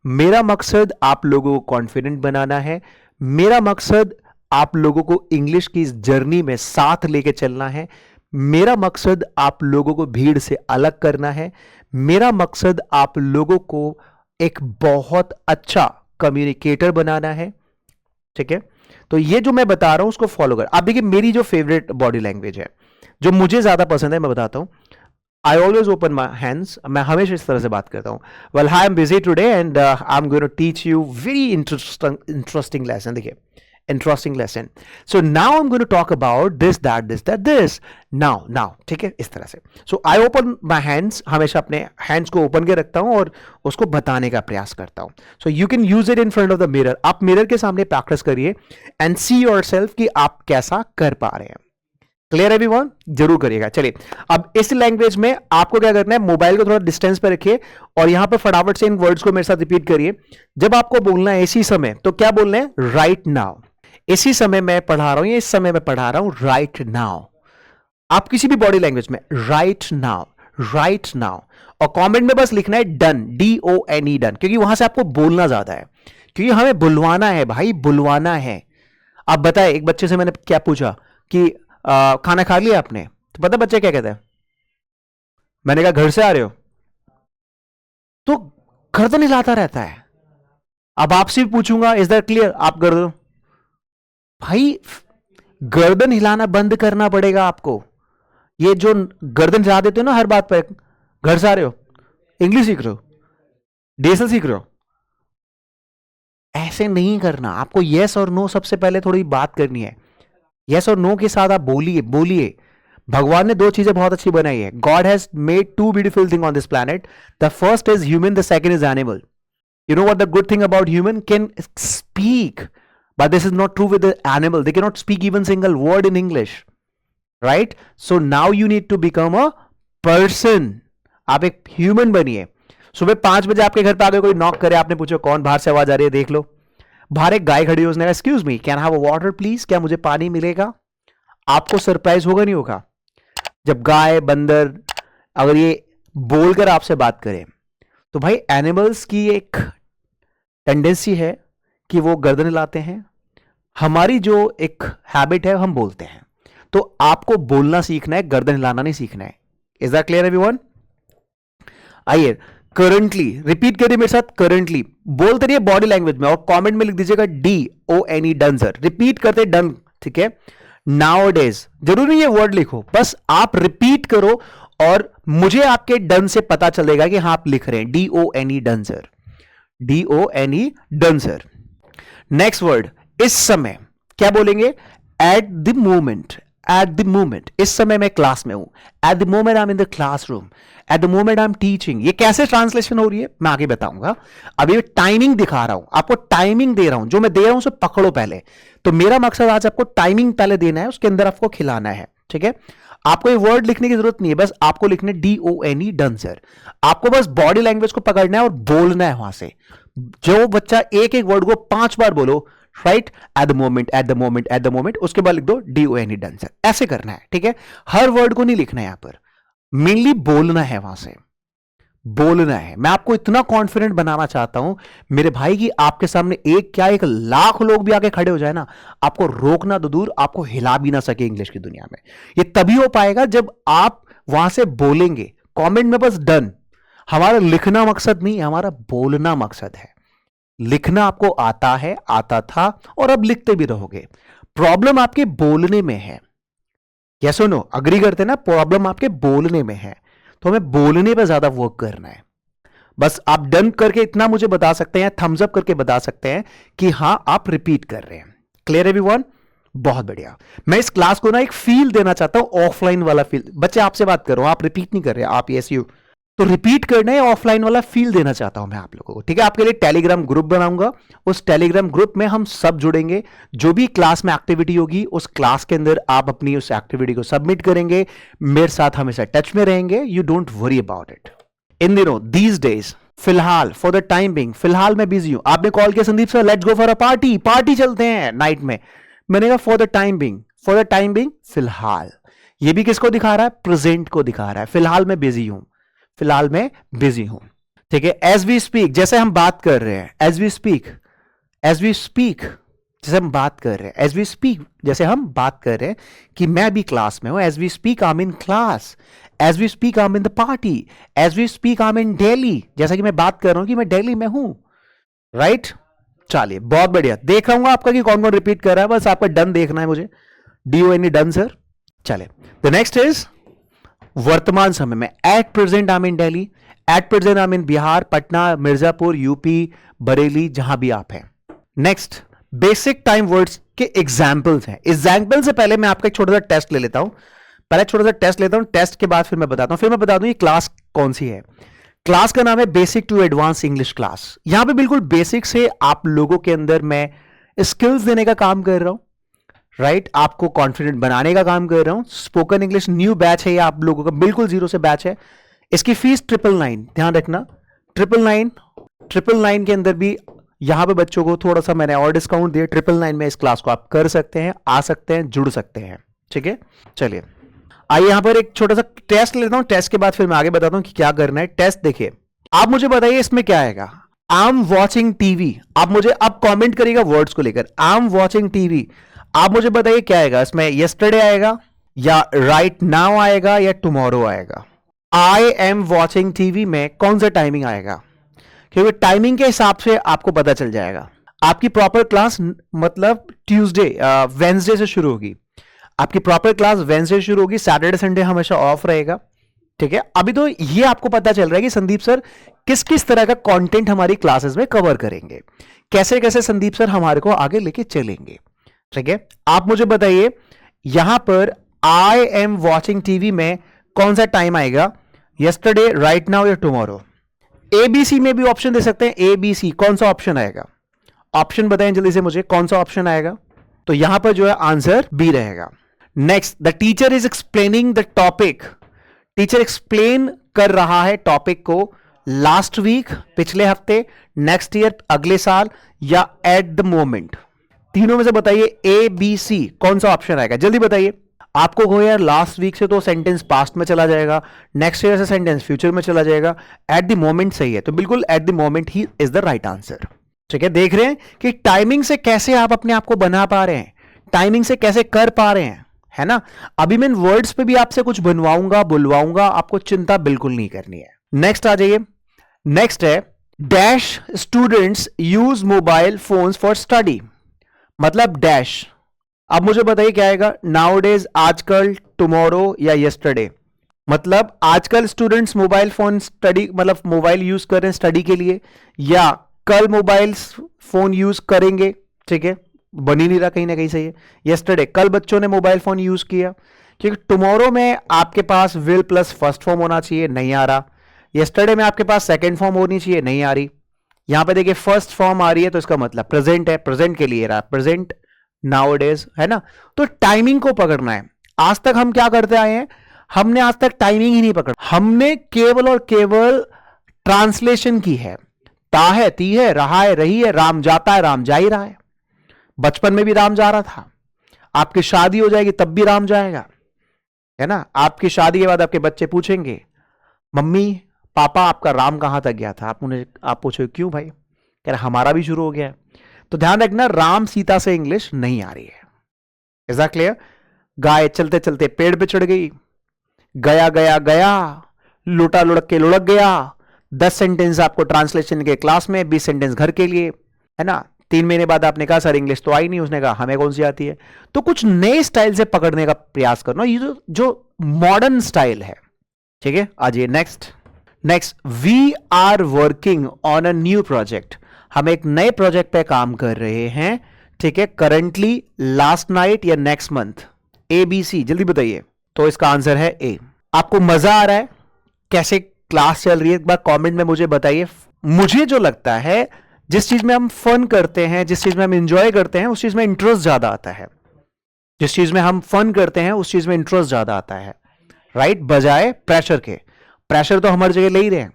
Speaker 2: मेरा मकसद आप लोगों को कॉन्फिडेंट बनाना है, मेरा मकसद आप लोगों को इंग्लिश की इस जर्नी में साथ लेके चलना है, मेरा मकसद आप लोगों को भीड़ से अलग करना है, मेरा मकसद आप लोगों को एक बहुत अच्छा कम्युनिकेटर बनाना है, ठीक है? तो ये जो मैं बता रहा हूं उसको फॉलो कर। आप देखिए, मेरी जो फेवरेट बॉडी लैंग्वेज है, जो मुझे ज्यादा पसंद है, मैं बताता हूं। I always open my hands, मैं हमेशा इस तरह से बात करता हूं, well hi I am busy today and I am going to teach you very interesting lesson. देखिए, interesting lesson, so now I am going to talk about this that this that this, now now, ठीक है? इस तरह से। सो I open my hands, हमेशा अपने hands को open के रखता हूं और उसको बताने का प्रयास करता हूं। So you can use it in front of the mirror. आप मिरर के सामने प्रैक्टिस करिए एंड सी योरसेल्फ कि आप कैसा कर पा रहे हैं। Clear everyone? जरूर करिएगा। चलिए, अब इस लैंग्वेज में आपको क्या करना है, मोबाइल को थोड़ा डिस्टेंस पे रखिए और यहां पर फटाफट से इन वर्ड्स को मेरे साथ रिपीट करिए। जब आपको बोलना है इसी समय, तो क्या बोलना है? Right now. इसी समय मैं पढ़ा रहा हूं, इस समय मैं पढ़ा रहा हूं, राइट नाउ। आप किसी भी बॉडी लैंग्वेज में राइट नाउ, राइट नाउ, और कमेंट में बस लिखना है डन, DONE डन, क्योंकि वहां से आपको बोलना ज्यादा है, क्योंकि हमें बुलवाना है भाई, बुलवाना है। आप बताए, एक बच्चे से मैंने क्या पूछा कि खाना खा लिया आपने? तो पता बच्चे क्या कहते हैं? मैंने कहा घर से आ रहे हो, तो गर्दन हिलाता रहता है। अब आपसे भी पूछूंगा, इज दैट क्लियर? आप कर दो भाई, गर्दन हिलाना बंद करना पड़ेगा आपको। ये जो गर्दन हिला देते हो ना हर बात पर, घर से आ रहे हो, इंग्लिश सीख रहे हो, DSL सीख रहे हो, ऐसे नहीं करना। आपको यस और नो सबसे पहले थोड़ी बात करनी है। यस और नो के साथ आप बोलिए, बोलिए। भगवान ने 2 चीजें बहुत अच्छी बनाई है। God has made 2 beautiful thing on this planet. The first is human, the second is animal. You know what the good thing about human? Can speak, but this is not true with the animal. They cannot speak even single word in English, right? So now you need to become a person. आप एक human बनिए। सुबह 5 बजे आपके घर पे आगे कोई नॉक करे, आपने पूछो कौन, बाहर से आवाज आ रही है, देख लो, बाहर एक गाय खड़ी है, उसने कहा excuse me, can have a water please, क्या मुझे पानी मिलेगा? आपको सरप्राइज होगा नहीं होगा? जब गाय, बंदर अगर ये बोलकर आपसे बात करें, तो भाई एनिमल्स की एक टेंडेंसी है कि वो गर्दन हिलाते हैं। हमारी जो एक हैबिट है, हम बोलते हैं। तो आपको बोलना सीखना है, गर्दन हिलाना नहीं सीखना है। Is that clear everyone? आइए, करंटली रिपीट करिए मेरे साथ, करंटली बोलते रहिए बॉडी लैंग्वेज में और कमेंट में लिख दीजिएगा DONE डन सर, रिपीट करते डन, ठीक है? नाउअडेज जरूरी नहीं है वर्ड लिखो, बस आप रिपीट करो और मुझे आपके डन से पता चलेगा कि हाँ आप लिख रहे हैं DONE done sir, DONE done sir. Next word, इस समय क्या बोलेंगे? At the moment, at the moment, इस समय मैं क्लास में हूं, at the moment I am in the classroom, at the moment I am teaching. ये कैसे ट्रांसलेशन हो रही है मैं आगे बताऊंगा, अभी टाइमिंग दिखा रहा हूं आपको, टाइमिंग दे रहा हूं, जो मैं दे रहा हूं उसे पकड़ो पहले। तो मेरा मकसद आज आपको टाइमिंग पहले देना है, उसके अंदर आपको खिलाना है, ठीक है? आपको ये वर्ड लिखने की जरूरत नहीं है, बस आपको लिखने DONE डन सर। आपको बस बॉडी लैंग्वेज को पकड़ना है और बोलना है वहां से। जो बच्चा एक एक वर्ड को 5 बार बोलो, right, at the moment, at the moment, at the moment, उसके बाद लिख दो DONE डन सर, ऐसे करना है, ठीक है? हर वर्ड को नहीं लिखना है यहां पर, मेनली बोलना है, वहां से बोलना है। मैं आपको इतना कॉन्फिडेंट बनाना चाहता हूं मेरे भाई की, आपके सामने एक क्या 1,00,000 लोग भी आके खड़े हो जाए ना, आपको रोकना तो दूर, आपको हिला भी ना सके इंग्लिश की दुनिया में। ये तभी हो पाएगा जब आप वहां से बोलेंगे। कमेंट में बस डन, हमारा लिखना मकसद नहीं, हमारा बोलना मकसद है। लिखना आपको आता है, आता था और अब लिखते भी रहोगे। प्रॉब्लम आपके बोलने में है, यस और नो, अग्री करते ना? प्रॉब्लम आपके बोलने में है, तो हमें बोलने पर ज्यादा वर्क करना है। बस आप डन करके इतना मुझे बता सकते हैं, थम्स अप करके बता सकते हैं कि हां आप रिपीट कर रहे हैं। Clear everyone? बहुत बढ़िया। मैं इस क्लास को ना एक फील देना चाहता हूं, ऑफलाइन वाला फील। बच्चे आपसे बात कर रहा हूं, आप रिपीट नहीं कर रहे, आप यस यू, तो रिपीट करना है, ऑफलाइन वाला फील देना चाहता हूं मैं आप लोगों को, ठीक है? आपके लिए टेलीग्राम ग्रुप बनाऊंगा, उस टेलीग्राम ग्रुप में हम सब जुड़ेंगे। जो भी क्लास में एक्टिविटी होगी उस क्लास के अंदर आप अपनी उस एक्टिविटी को सबमिट करेंगे, मेरे साथ हमेशा टच में रहेंगे। You don't worry about it. इन दिनों, दीज डेज, फिलहाल, फॉर द टाइम बिंग, फिलहाल मैं बिजी हूं। आपने कॉल किया Sandeep sir let's go for a party, party चलते हैं नाइट में। मैंने कहा for the time being, for the time being, फिलहाल। ये भी किसको दिखा रहा है? प्रेजेंट को दिखा रहा है। फिलहाल मैं बिजी हूं, फिलहाल मैं बिजी हूं, ठीक है? एज वी स्पीक, जैसे हम बात कर रहे हैं, as we speak, as we speak, जैसे हम बात कर रहे हैं, एज वी स्पीक, जैसे हम बात कर रहे हैं कि मैं भी क्लास में हूं, as we speak I am in class, as we speak I am in the party, as we speak I am in Delhi, जैसा कि मैं बात कर रहा हूं कि मैं दिल्ली में हूं, राइट? चलिए, बहुत बढ़िया। देख रहा हूं आपका कि कौन कौन रिपीट कर रहा है, बस आपका डन देखना है मुझे, DONE डन सर। चले, द नेक्स्ट इज वर्तमान समय में, at present I am in Delhi, at present I am in Bihar, Patna, Mirzapur, UP, Bareilly, जहां भी आप हैं। नेक्स्ट, बेसिक टाइम वर्ड्स के एग्जाम्पल्स हैं। एग्जाम्पल से पहले मैं आपका एक छोटा सा टेस्ट ले लेता हूं, पहले छोटा सा टेस्ट लेता हूं, टेस्ट के बाद फिर मैं बताता हूं, फिर मैं बता दूं ये क्लास कौन सी है। क्लास का नाम है basic to advance English class. यहां पे बिल्कुल बेसिक से आप लोगों के अंदर मैं स्किल्स देने का काम कर रहा हूं, राइट? आपको कॉन्फिडेंट बनाने का काम कर रहा हूं। स्पोकन इंग्लिश न्यू बैच है, ये आप लोगों का बिल्कुल जीरो से बैच है। इसकी फीस 999, ध्यान रखना, 999 के अंदर भी यहां पे बच्चों को थोड़ा सा मैंने और डिस्काउंट दिया। 999 में इस क्लास को आप कर सकते हैं, आ सकते हैं, जुड़ सकते हैं, ठीक है? चलिए, आइए यहां पर एक छोटा सा टेस्ट लेता हूं, टेस्ट के बाद फिर मैं आगे बताता हूं कि क्या करना है। टेस्ट देखिए, आप मुझे बताइए इसमें क्या आएगा। आई एम वॉचिंग टीवी, आप मुझे अब कमेंट करिएगा वर्ड्स को लेकर। आई एम वॉचिंग टीवी, आप मुझे बताइए क्या आएगा इसमें, यस्टरडे आएगा या राइट नाउ आएगा या टुमारो आएगा। आई एम वॉचिंग टीवी में कौन सा टाइमिंग आएगा, क्योंकि टाइमिंग के हिसाब से आपको पता चल जाएगा। आपकी प्रॉपर क्लास मतलब ट्यूसडे वेंसडे से शुरू होगी, आपकी प्रॉपर क्लास वेंसडे शुरू होगी, सैटरडे संडे हमेशा ऑफ रहेगा, ठीक है? अभी तो ये आपको पता चल रहा है कि संदीप सर किस किस तरह का कंटेंट हमारी क्लासेस में कवर करेंगे, कैसे कैसे संदीप सर हमारे को आगे लेके चलेंगे, ठीक है? आप मुझे बताइए यहां पर आई एम वॉचिंग टीवी में कौन सा टाइम आएगा, यस्टरडे, राइट नाउ या टुमारो। एबीसी में भी ऑप्शन दे सकते हैं, एबीसी कौन सा ऑप्शन आएगा, ऑप्शन बताएं जल्दी से मुझे, कौन सा ऑप्शन आएगा? तो यहां पर जो है आंसर बी रहेगा। Next, the teacher is explaining the topic, teacher explain कर रहा है टॉपिक को लास्ट वीक, पिछले हफ्ते, नेक्स्ट ईयर, अगले साल, या एट द मोमेंट। तीनों में से बताइए ए बी सी कौन सा ऑप्शन आएगा, जल्दी बताइए। आपको को यार लास्ट वीक से तो सेंटेंस पास्ट में चला जाएगा, नेक्स्ट ईयर से सेंटेंस फ्यूचर में चला जाएगा, एट द मोमेंट सही है, तो बिल्कुल at the moment he is the right answer, ठीक है? देख रहे हैं कि टाइमिंग से कैसे आप अपने आप को बना पा रहे हैं, टाइमिंग से कैसे कर पा रहे हैं, है ना। अभी मैं इन वर्ड्स पे भी आपसे कुछ बनवाऊंगा, बुलवाऊंगा, आपको चिंता बिल्कुल नहीं करनी है। नेक्स्ट आ जाइए। नेक्स्ट है dash students use mobile phones for study. मतलब डैश। अब मुझे बताइए क्या आएगा, नाउ डेज, आजकल, टुमारो या यस्टरडे। मतलब आजकल स्टूडेंट्स मोबाइल फोन स्टडी मतलब मोबाइल यूज कर रहे हैं स्टडी के लिए, या कल मोबाइल फोन यूज करेंगे। ठीक है, बन ही नहीं रहा कहीं ना कहीं से ये। यस्टरडे, कल बच्चों ने मोबाइल फोन यूज किया, क्योंकि टुमारो में आपके पास विल प्लस फर्स्ट फॉर्म होना चाहिए, नहीं आ रहा। यस्टरडे में आपके पास सेकंड फॉर्म होनी चाहिए, नहीं आ रही। यहां पे देखिए फर्स्ट फॉर्म आ रही है, तो इसका मतलब प्रेजेंट है, प्रेजेंट के लिए रहा, प्रेजेंट, नाउअडेज, है ना। तो टाइमिंग को पकड़ना है। आज तक हम क्या करते आए हैं, हमने आज तक टाइमिंग ही नहीं पकड़ा, हमने केवल और केवल ट्रांसलेशन की है। ता है, ती है, रहा है, रही है, राम जाता है, राम जा ही रहा है। बचपन में भी राम जा रहा था, आपकी शादी हो जाएगी तब भी राम जाएगा, है ना। आपकी शादी के बाद आपके बच्चे पूछेंगे, मम्मी पापा आपका राम कहां तक गया था, आप पूछो क्यों भाई, कह रहे हमारा भी शुरू हो गया है। तो ध्यान रखना, राम सीता से इंग्लिश नहीं आ रही है। Is that clear. गाय चलते चलते पेड़ पे चढ़ गई, गया गया गया, लुटा लुढ़क के लुढ़क गया। 10 सेंटेंस आपको ट्रांसलेशन के क्लास में, 20 सेंटेंस घर के लिए, है ना। 3 महीने बाद आपने कहा सर इंग्लिश तो आई नहीं, उसने कहा हमें कौन सी आती है। तो कुछ नए स्टाइल से पकड़ने का प्रयास करना, ये जो मॉडर्न स्टाइल है। ठीक है, आइए next. We are working on a new project. हम एक नए प्रोजेक्ट पे काम कर रहे हैं। ठीक है, करंटली, लास्ट नाइट या next month. A B C, जल्दी बताइए। तो इसका आंसर है ए। आपको मजा आ रहा है, कैसे क्लास चल रही है, एक बार कमेंट में मुझे बताइए। मुझे जो लगता है, जिस चीज में हम फन करते हैं, जिस चीज में हम इंजॉय करते हैं, उस चीज में इंटरेस्ट ज्यादा आता है। जिस चीज में हम फन करते हैं उस चीज में इंटरेस्ट ज्यादा आता है, राइट, बजाय प्रेशर के। प्रेशर तो हम हर जगह ले ही रहे हैं,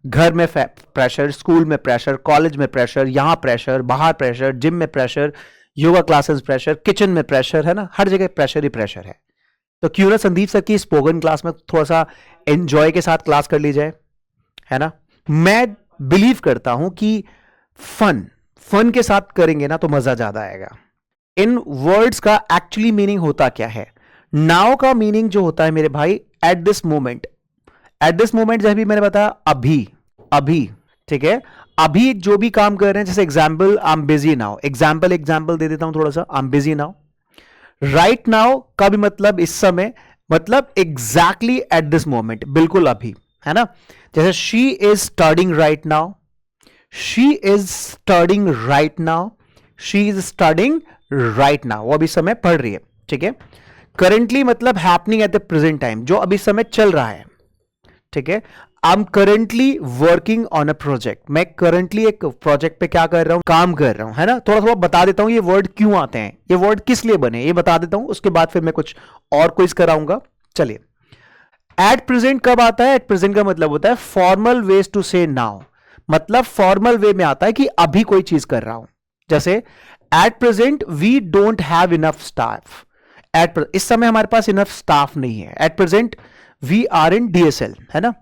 Speaker 2: घर में प्रेशर, स्कूल में प्रेशर, कॉलेज में प्रेशर, यहां प्रेशर, बाहर प्रेशर, जिम में pressure, yoga classes pressure, kitchen में प्रेशर, है ना। हर जगह प्रेशर ही प्रेशर है। तो क्यों ना संदीप सर की स्पोकन क्लास में थोड़ा सा एंजॉय के साथ क्लास कर ली जाए, है ना। मैं बिलीव करता हूं कि फन के साथ करेंगे ना तो मजा ज्यादा आएगा। इन वर्ड्स का एक्चुअली मीनिंग होता क्या है। नाउ का मीनिंग जो होता है मेरे भाई, at this moment. At this moment जैसे भी मैंने बताया, अभी। ठीक है, अभी जो भी काम कर रहे हैं, जैसे example, I am busy now. Example दे देता हूं थोड़ा सा, I am busy now. Right now का भी मतलब इस समय, मतलब एग्जैक्टली एट दिस मोमेंट, बिल्कुल अभी, है ना। जैसे she is studying right now, she is studying right now, she is studying right now, वो अभी समय पढ़ रही है। ठीक है, करंटली मतलब happening at the present time, जो अभी समय चल रहा है। ठीक है, I am currently working on a project, मैं करंटली एक प्रोजेक्ट पे क्या कर रहा हूं, काम कर रहा हूं, है ना। थोड़ा थोड़ा बता देता हूं ये वर्ड क्यों आते हैं, ये वर्ड किस लिए बने, ये बता देता हूं, उसके बाद फिर मैं कुछ और क्विज कराऊंगा। चलिए, एट प्रेजेंट कब आता है। एट प्रेजेंट का मतलब होता है फॉर्मल वेज टू से नाउ, मतलब फॉर्मल वे में आता है कि अभी कोई चीज कर रहा हूं। जैसे at present we don't have enough staff, इस समय हमारे पास इनफ स्टाफ नहीं है। At present we are in DSL, है ना।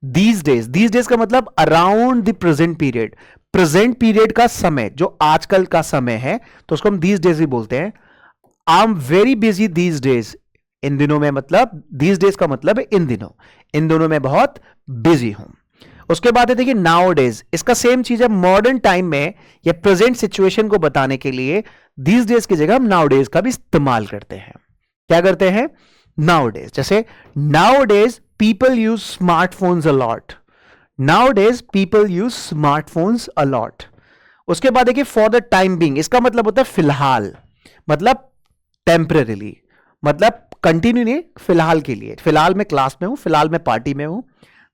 Speaker 2: दीज डेज का मतलब around the present period, present period का समय, जो आजकल का समय है, तो उसको हम दीज डेज भी बोलते हैं। I am very busy these days, इन दिनों में, मतलब दीज डेज का मतलब है इन दिनों, इन दोनों में बहुत बिजी हूं। उसके बाद है देखिए नाउ डेज, इसका सेम चीज है, मॉडर्न टाइम में या प्रेजेंट सिचुएशन को बताने के लिए दीज डेज की जगह हम नाउ डेज का भी इस्तेमाल करते हैं। क्या करते हैं, नाउ डेज। जैसे nowadays people use smartphones a lot, nowadays people use smartphones a lot. उसके बाद देखिए फॉर द टाइम बीइंग, इसका मतलब होता है फिलहाल, मतलब टेम्परेरीली, मतलब कंटिन्यू नहीं, फिलहाल के लिए। फिलहाल मैं क्लास में हूं, फिलहाल मैं पार्टी में हूं,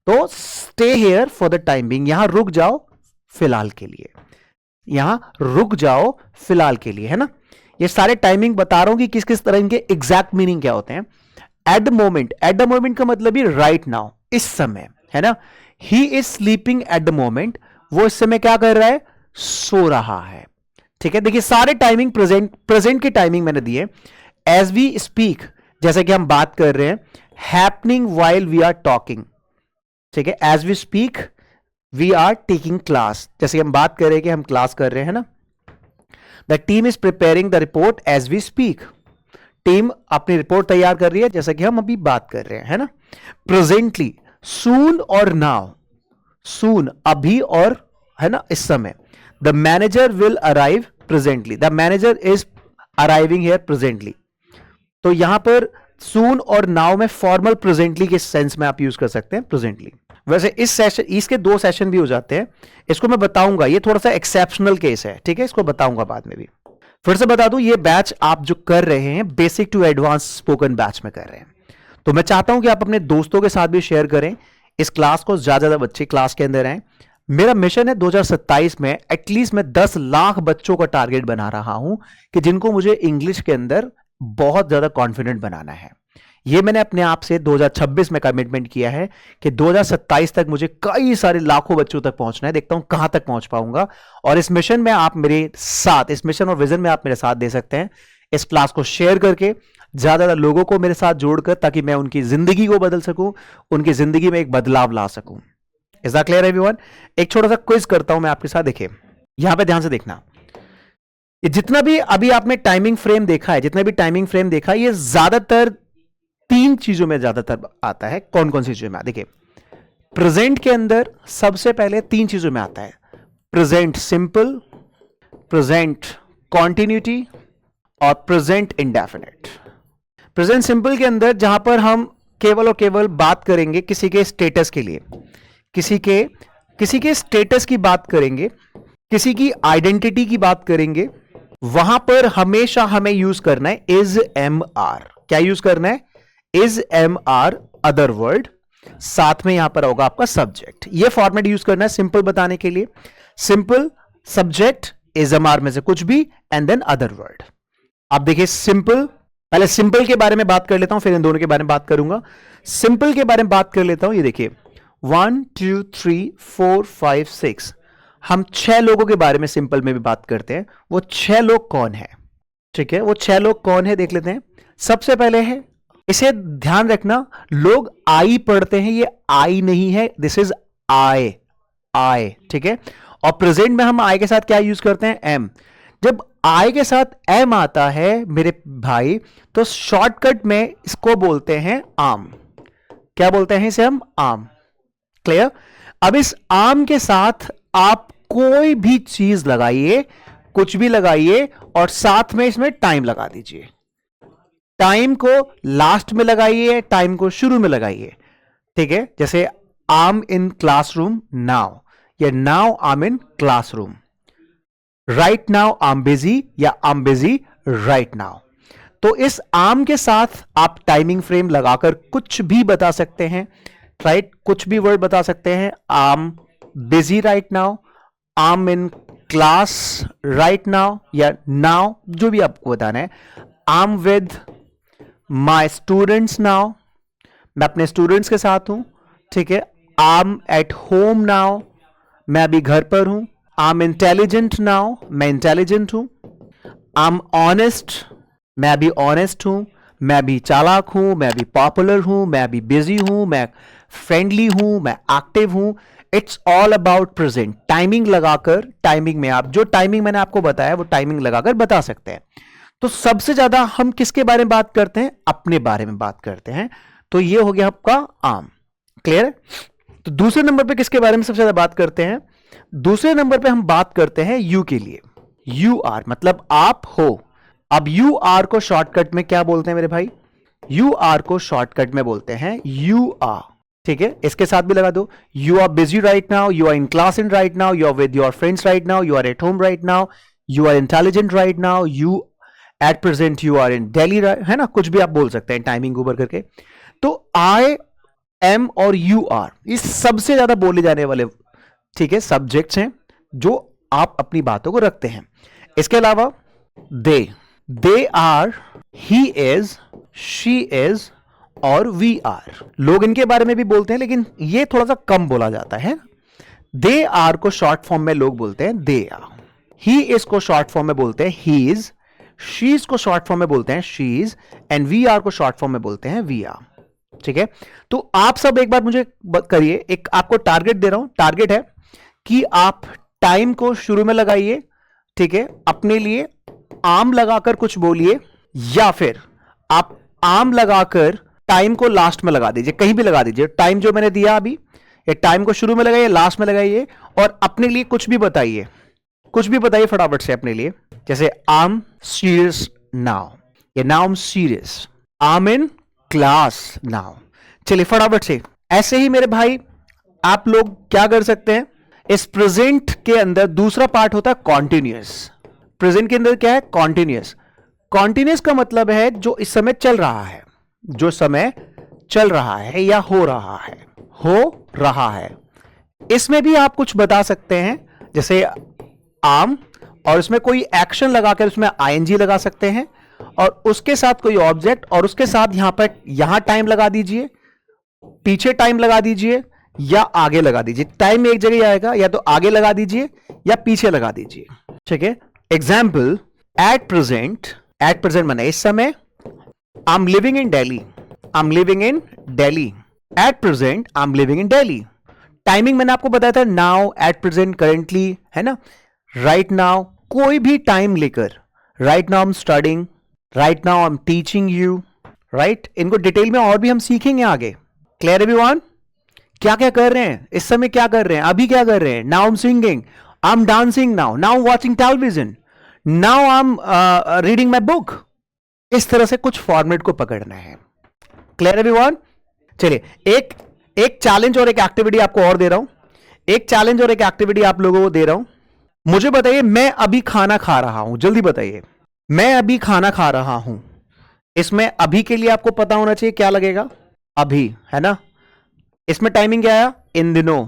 Speaker 2: तो stay here for the time being, यहां रुक जाओ फिलहाल के लिए, यहां रुक जाओ फिलहाल के लिए, है ना। ये सारे टाइमिंग बता रहा हूं कि किस किस तरह इनके एग्जैक्ट मीनिंग क्या होते हैं। एट द मोमेंट का मतलब ही राइट नाउ, इस समय, है ना। He is sleeping at the moment, वो इस समय क्या कर रहा है, सो रहा है। ठीक है, देखिए सारे टाइमिंग प्रेजेंट की टाइमिंग मैंने दी है। एज वी स्पीक, जैसे कि हम बात कर रहे हैं, happening while we are talking. ठीक है, as we speak we are taking class, जैसे हम बात कर रहे हैं कि हम क्लास कर रहे हैं ना। The team is preparing the report as we speak, team अपनी रिपोर्ट तैयार कर रही है, जैसा कि हम अभी बात कर रहे हैं, है ना। प्रेजेंटली, सून और नाउ, सून अभी और, है ना, इस समय। The manager will arrive presently, the manager is arriving here presently. तो यहां पर सून और नाउ में फॉर्मल प्रेजेंटली के सेंस में आप यूज कर सकते हैं प्रेजेंटली। वैसे इस सेशन, इसके 2 सेशन भी हो जाते हैं, इसको मैं बताऊंगा, ये थोड़ा सा एक्सेप्शनल केस है, ठीक है, इसको बताऊंगा बाद में भी। फिर से बता दूं, ये बैच आप जो कर रहे हैं basic to advance spoken batch में कर रहे हैं, तो मैं चाहता हूं कि आप अपने दोस्तों के साथ भी शेयर करें इस क्लास को, ज्यादा ज्यादा बच्चे क्लास के अंदर आए। मेरा मिशन है 2027 में एटलीस्ट मैं 10 लाख बच्चों का टारगेट बना रहा हूं कि जिनको मुझे इंग्लिश के अंदर बहुत ज्यादा कॉन्फिडेंट बनाना है। ये मैंने अपने आप से 2026 में कमिटमेंट किया है कि 2027 तक मुझे कई सारे लाखों बच्चों तक पहुंचना है। देखता हूं कहां तक पहुंच पाऊंगा, और इस मिशन में आप मेरे साथ, इस मिशन और विजन में आप मेरे साथ दे सकते हैं। इस क्लास को शेयर करके ज्यादा लोगों को मेरे साथ जोड़कर, ताकि मैं उनकी जिंदगी को बदल सकूं, उनकी जिंदगी में एक बदलाव ला सकूं। Is that clear everyone? एक छोटा सा क्विज करता हूं मैं आपके साथ, देखिए यहां पे ध्यान से देखना। ये जितना भी अभी आपने टाइमिंग फ्रेम देखा है, जितना भी टाइमिंग फ्रेम देखा है, ये ज्यादातर 3 चीजों में ज्यादातर आता है। कौन कौन सी चीजों में? देखिए, प्रेजेंट के अंदर सबसे पहले 3 चीजों में आता है, प्रेजेंट सिंपल, प्रेजेंट कॉन्टिन्यूटी और प्रेजेंट इंडेफिनिट। प्रेजेंट सिंपल के अंदर जहां पर हम केवल और केवल बात करेंगे किसी के स्टेटस के लिए, किसी के स्टेटस की बात करेंगे, किसी की आइडेंटिटी की बात करेंगे, वहां पर हमेशा हमें यूज करना है इज एम आर। क्या यूज करना है? Is am are, other word, साथ में यहां पर होगा आपका सब्जेक्ट। यह फॉर्मेट यूज करना है सिंपल बताने के लिए। Simple, subject, is am are में से कुछ भी, एंड देन अदर वर्ड। आप देखिए सिंपल, पहले सिंपल के बारे में बात कर लेता हूं, फिर इन दोनों के बारे में बात करूंगा। सिंपल के बारे में बात कर लेता हूं। ये देखिए 1 2 3 4 5 6, हम 6 लोगों के बारे में सिंपल में भी बात करते हैं। वो 6 लोग कौन है? ठीक है, वो 6 लोग कौन है देख लेते हैं। सबसे पहले है, इसे ध्यान रखना, लोग आई पढ़ते हैं, ये आई नहीं है, दिस इज आई, आई, ठीक है। और प्रेजेंट में हम आई के साथ क्या यूज करते हैं? एम। जब आई के साथ एम आता है मेरे भाई, तो शॉर्टकट में इसको बोलते हैं आम। क्या बोलते हैं इसे हम? आम। क्लियर? अब इस आम के साथ आप कोई भी चीज लगाइए, कुछ भी लगाइए, और साथ में इसमें टाइम लगा दीजिए। टाइम को लास्ट में लगाइए, टाइम को शुरू में लगाइए, ठीक है। जैसे आम इन क्लासरूम नाउ, या नाउ आम इन क्लासरूम, राइट नाउ आम बिजी, या आम बिजी राइट नाउ। तो इस आम के साथ आप टाइमिंग फ्रेम लगाकर कुछ भी बता सकते हैं, राइट, कुछ भी वर्ड बता सकते हैं। आम बिजी राइट नाउ, आम इन क्लास राइट नाउ, या नाउ, जो भी आपको बताना है। आम विद माई स्टूडेंट्स नाउ, मैं अपने स्टूडेंट्स के साथ हूं, ठीक है। आम एट होम नाउ, मैं अभी घर पर हूं। आम इंटेलिजेंट नाउ, मैं इंटेलिजेंट हूं। आम ऑनेस्ट, मैं अभी ऑनेस्ट हूं। मैं अभी चालाक हूं, मैं अभी पॉपुलर हूं, मैं अभी बिजी हूं, मैं फ्रेंडली हूं, मैं एक्टिव हूं। It's all about present. Timing लगाकर, टाइमिंग में आप जो टाइमिंग मैंने आपको बताया वो टाइमिंग लगाकर बता सकते हैं। तो सबसे ज्यादा हम किसके बारे में बात करते हैं? अपने बारे में बात करते हैं। तो ये हो गया आपका आम। क्लियर है? तो दूसरे नंबर पे किसके बारे में सबसे ज्यादा बात करते हैं? दूसरे नंबर पे हम बात करते हैं यू के लिए। यू आर मतलब आप हो। अब यू आर को शॉर्टकट में क्या बोलते हैं मेरे भाई? यू आर को शॉर्टकट में बोलते हैं यू आर। ठीक है, इसके साथ भी लगा दो। You are busy right now, you are in class in right now, you are with your friends right now, you are at home right now, you are intelligent right now, you at present you are in Delhi, है ना, कुछ भी आप बोल सकते हैं timing ऊपर करके। तो आई एम और यू आर ये सबसे ज्यादा बोले जाने वाले, ठीक है, सब्जेक्ट्स हैं जो आप अपनी बातों को रखते हैं। इसके अलावा they are, he is, she is और वी आर, लोग इनके बारे में भी बोलते हैं लेकिन ये थोड़ा सा कम बोला जाता है। दे आर को शॉर्ट फॉर्म में लोग बोलते हैं दे आर, ही इज को शॉर्ट फॉर्म में बोलते हैं ही इज, शी इज को शॉर्ट फॉर्म में बोलते हैं she is, and we are को शॉर्ट फॉर्म में बोलते हैं वी आर। ठीक है, तो आप सब एक बार मुझे करिए, एक आपको टारगेट दे रहा हूं। टारगेट है कि आप टाइम को शुरू में लगाइए, ठीक है, अपने लिए आम लगाकर कुछ बोलिए, या फिर आप आम लगाकर टाइम को लास्ट में लगा दीजिए, कहीं भी लगा दीजिए। टाइम जो मैंने दिया अभी, ये टाइम को शुरू में लगाइए, लास्ट में लगाइए, और अपने लिए कुछ भी बताइए, कुछ भी बताइए फटाफट से अपने लिए। जैसे आई एम सीरियस नाउ, या now I am serious, I am in class now. चलिए फटाफट से। ऐसे ही मेरे भाई आप लोग क्या कर सकते हैं, इस प्रेजेंट के अंदर दूसरा पार्ट होता है कॉन्टिन्यूअस। प्रेजेंट के अंदर क्या है, कॉन्टिन्यूअस। कॉन्टिन्यूअस का मतलब है जो इस समय चल रहा है, जो समय चल रहा है या हो रहा है, हो रहा है। इसमें भी आप कुछ बता सकते हैं, जैसे आम, और इसमें कोई एक्शन लगाकर उसमें आईएनजी लगा सकते हैं, और उसके साथ कोई ऑब्जेक्ट, और उसके साथ यहां पर यहां टाइम लगा दीजिए, पीछे टाइम लगा दीजिए, या आगे लगा दीजिए। टाइम एक जगह आएगा, या तो आगे लगा दीजिए या पीछे लगा दीजिए, ठीक है। Example, at present, at present माने इस समय, I am living in Delhi, I am living in Delhi. At present I am living in Delhi. Timing मैंने आपको बताया था, नाउ, एट प्रेजेंट, करेंटली, है ना, राइट नाउ। कोई भी टाइम लेकर, right now I am studying, right now I am teaching you, right. इनको डिटेल में और भी हम सीखेंगे आगे। Clear everyone? क्या क्या कर रहे हैं इस समय, क्या कर रहे हैं अभी, क्या कर रहे हैं। Now I am singing, I am dancing now, now watching television, now I am reading my book. इस तरह से कुछ फॉर्मेट को पकड़ना है। Clear everyone? चलिए एक चैलेंज और एक एक्टिविटी आपको और दे रहा हूं, एक चैलेंज और एक एक्टिविटी आप लोगों को दे रहा हूं। मुझे बताइए, मैं अभी खाना खा रहा हूं, जल्दी बताइए, मैं अभी खाना खा रहा हूं। इसमें अभी के लिए आपको पता होना चाहिए क्या लगेगा, अभी, है ना। इसमें टाइमिंग क्या आया, इन दिनों,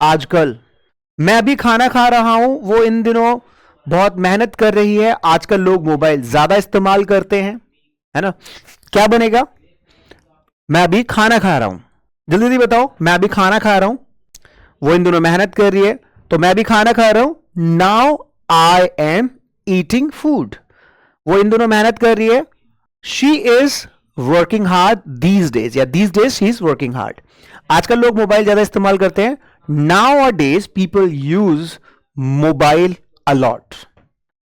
Speaker 2: आजकल। मैं अभी खाना खा रहा हूं, वो इन दिनों बहुत मेहनत कर रही है। आजकल लोग मोबाइल ज्यादा इस्तेमाल करते हैं, है ना। क्या बनेगा, मैं अभी खाना खा रहा हूं, जल्दी जल्दी बताओ। मैं अभी खाना खा रहा हूं, वो इन दिनों मेहनत कर रही है, तो मैं अभी खाना खा रहा हूं, now I am eating food. वो इन दिनों मेहनत कर रही है, she is working hard these days, या these days she is working hard. आजकल लोग मोबाइल ज्यादा इस्तेमाल करते हैं, nowadays people use mobile a lot.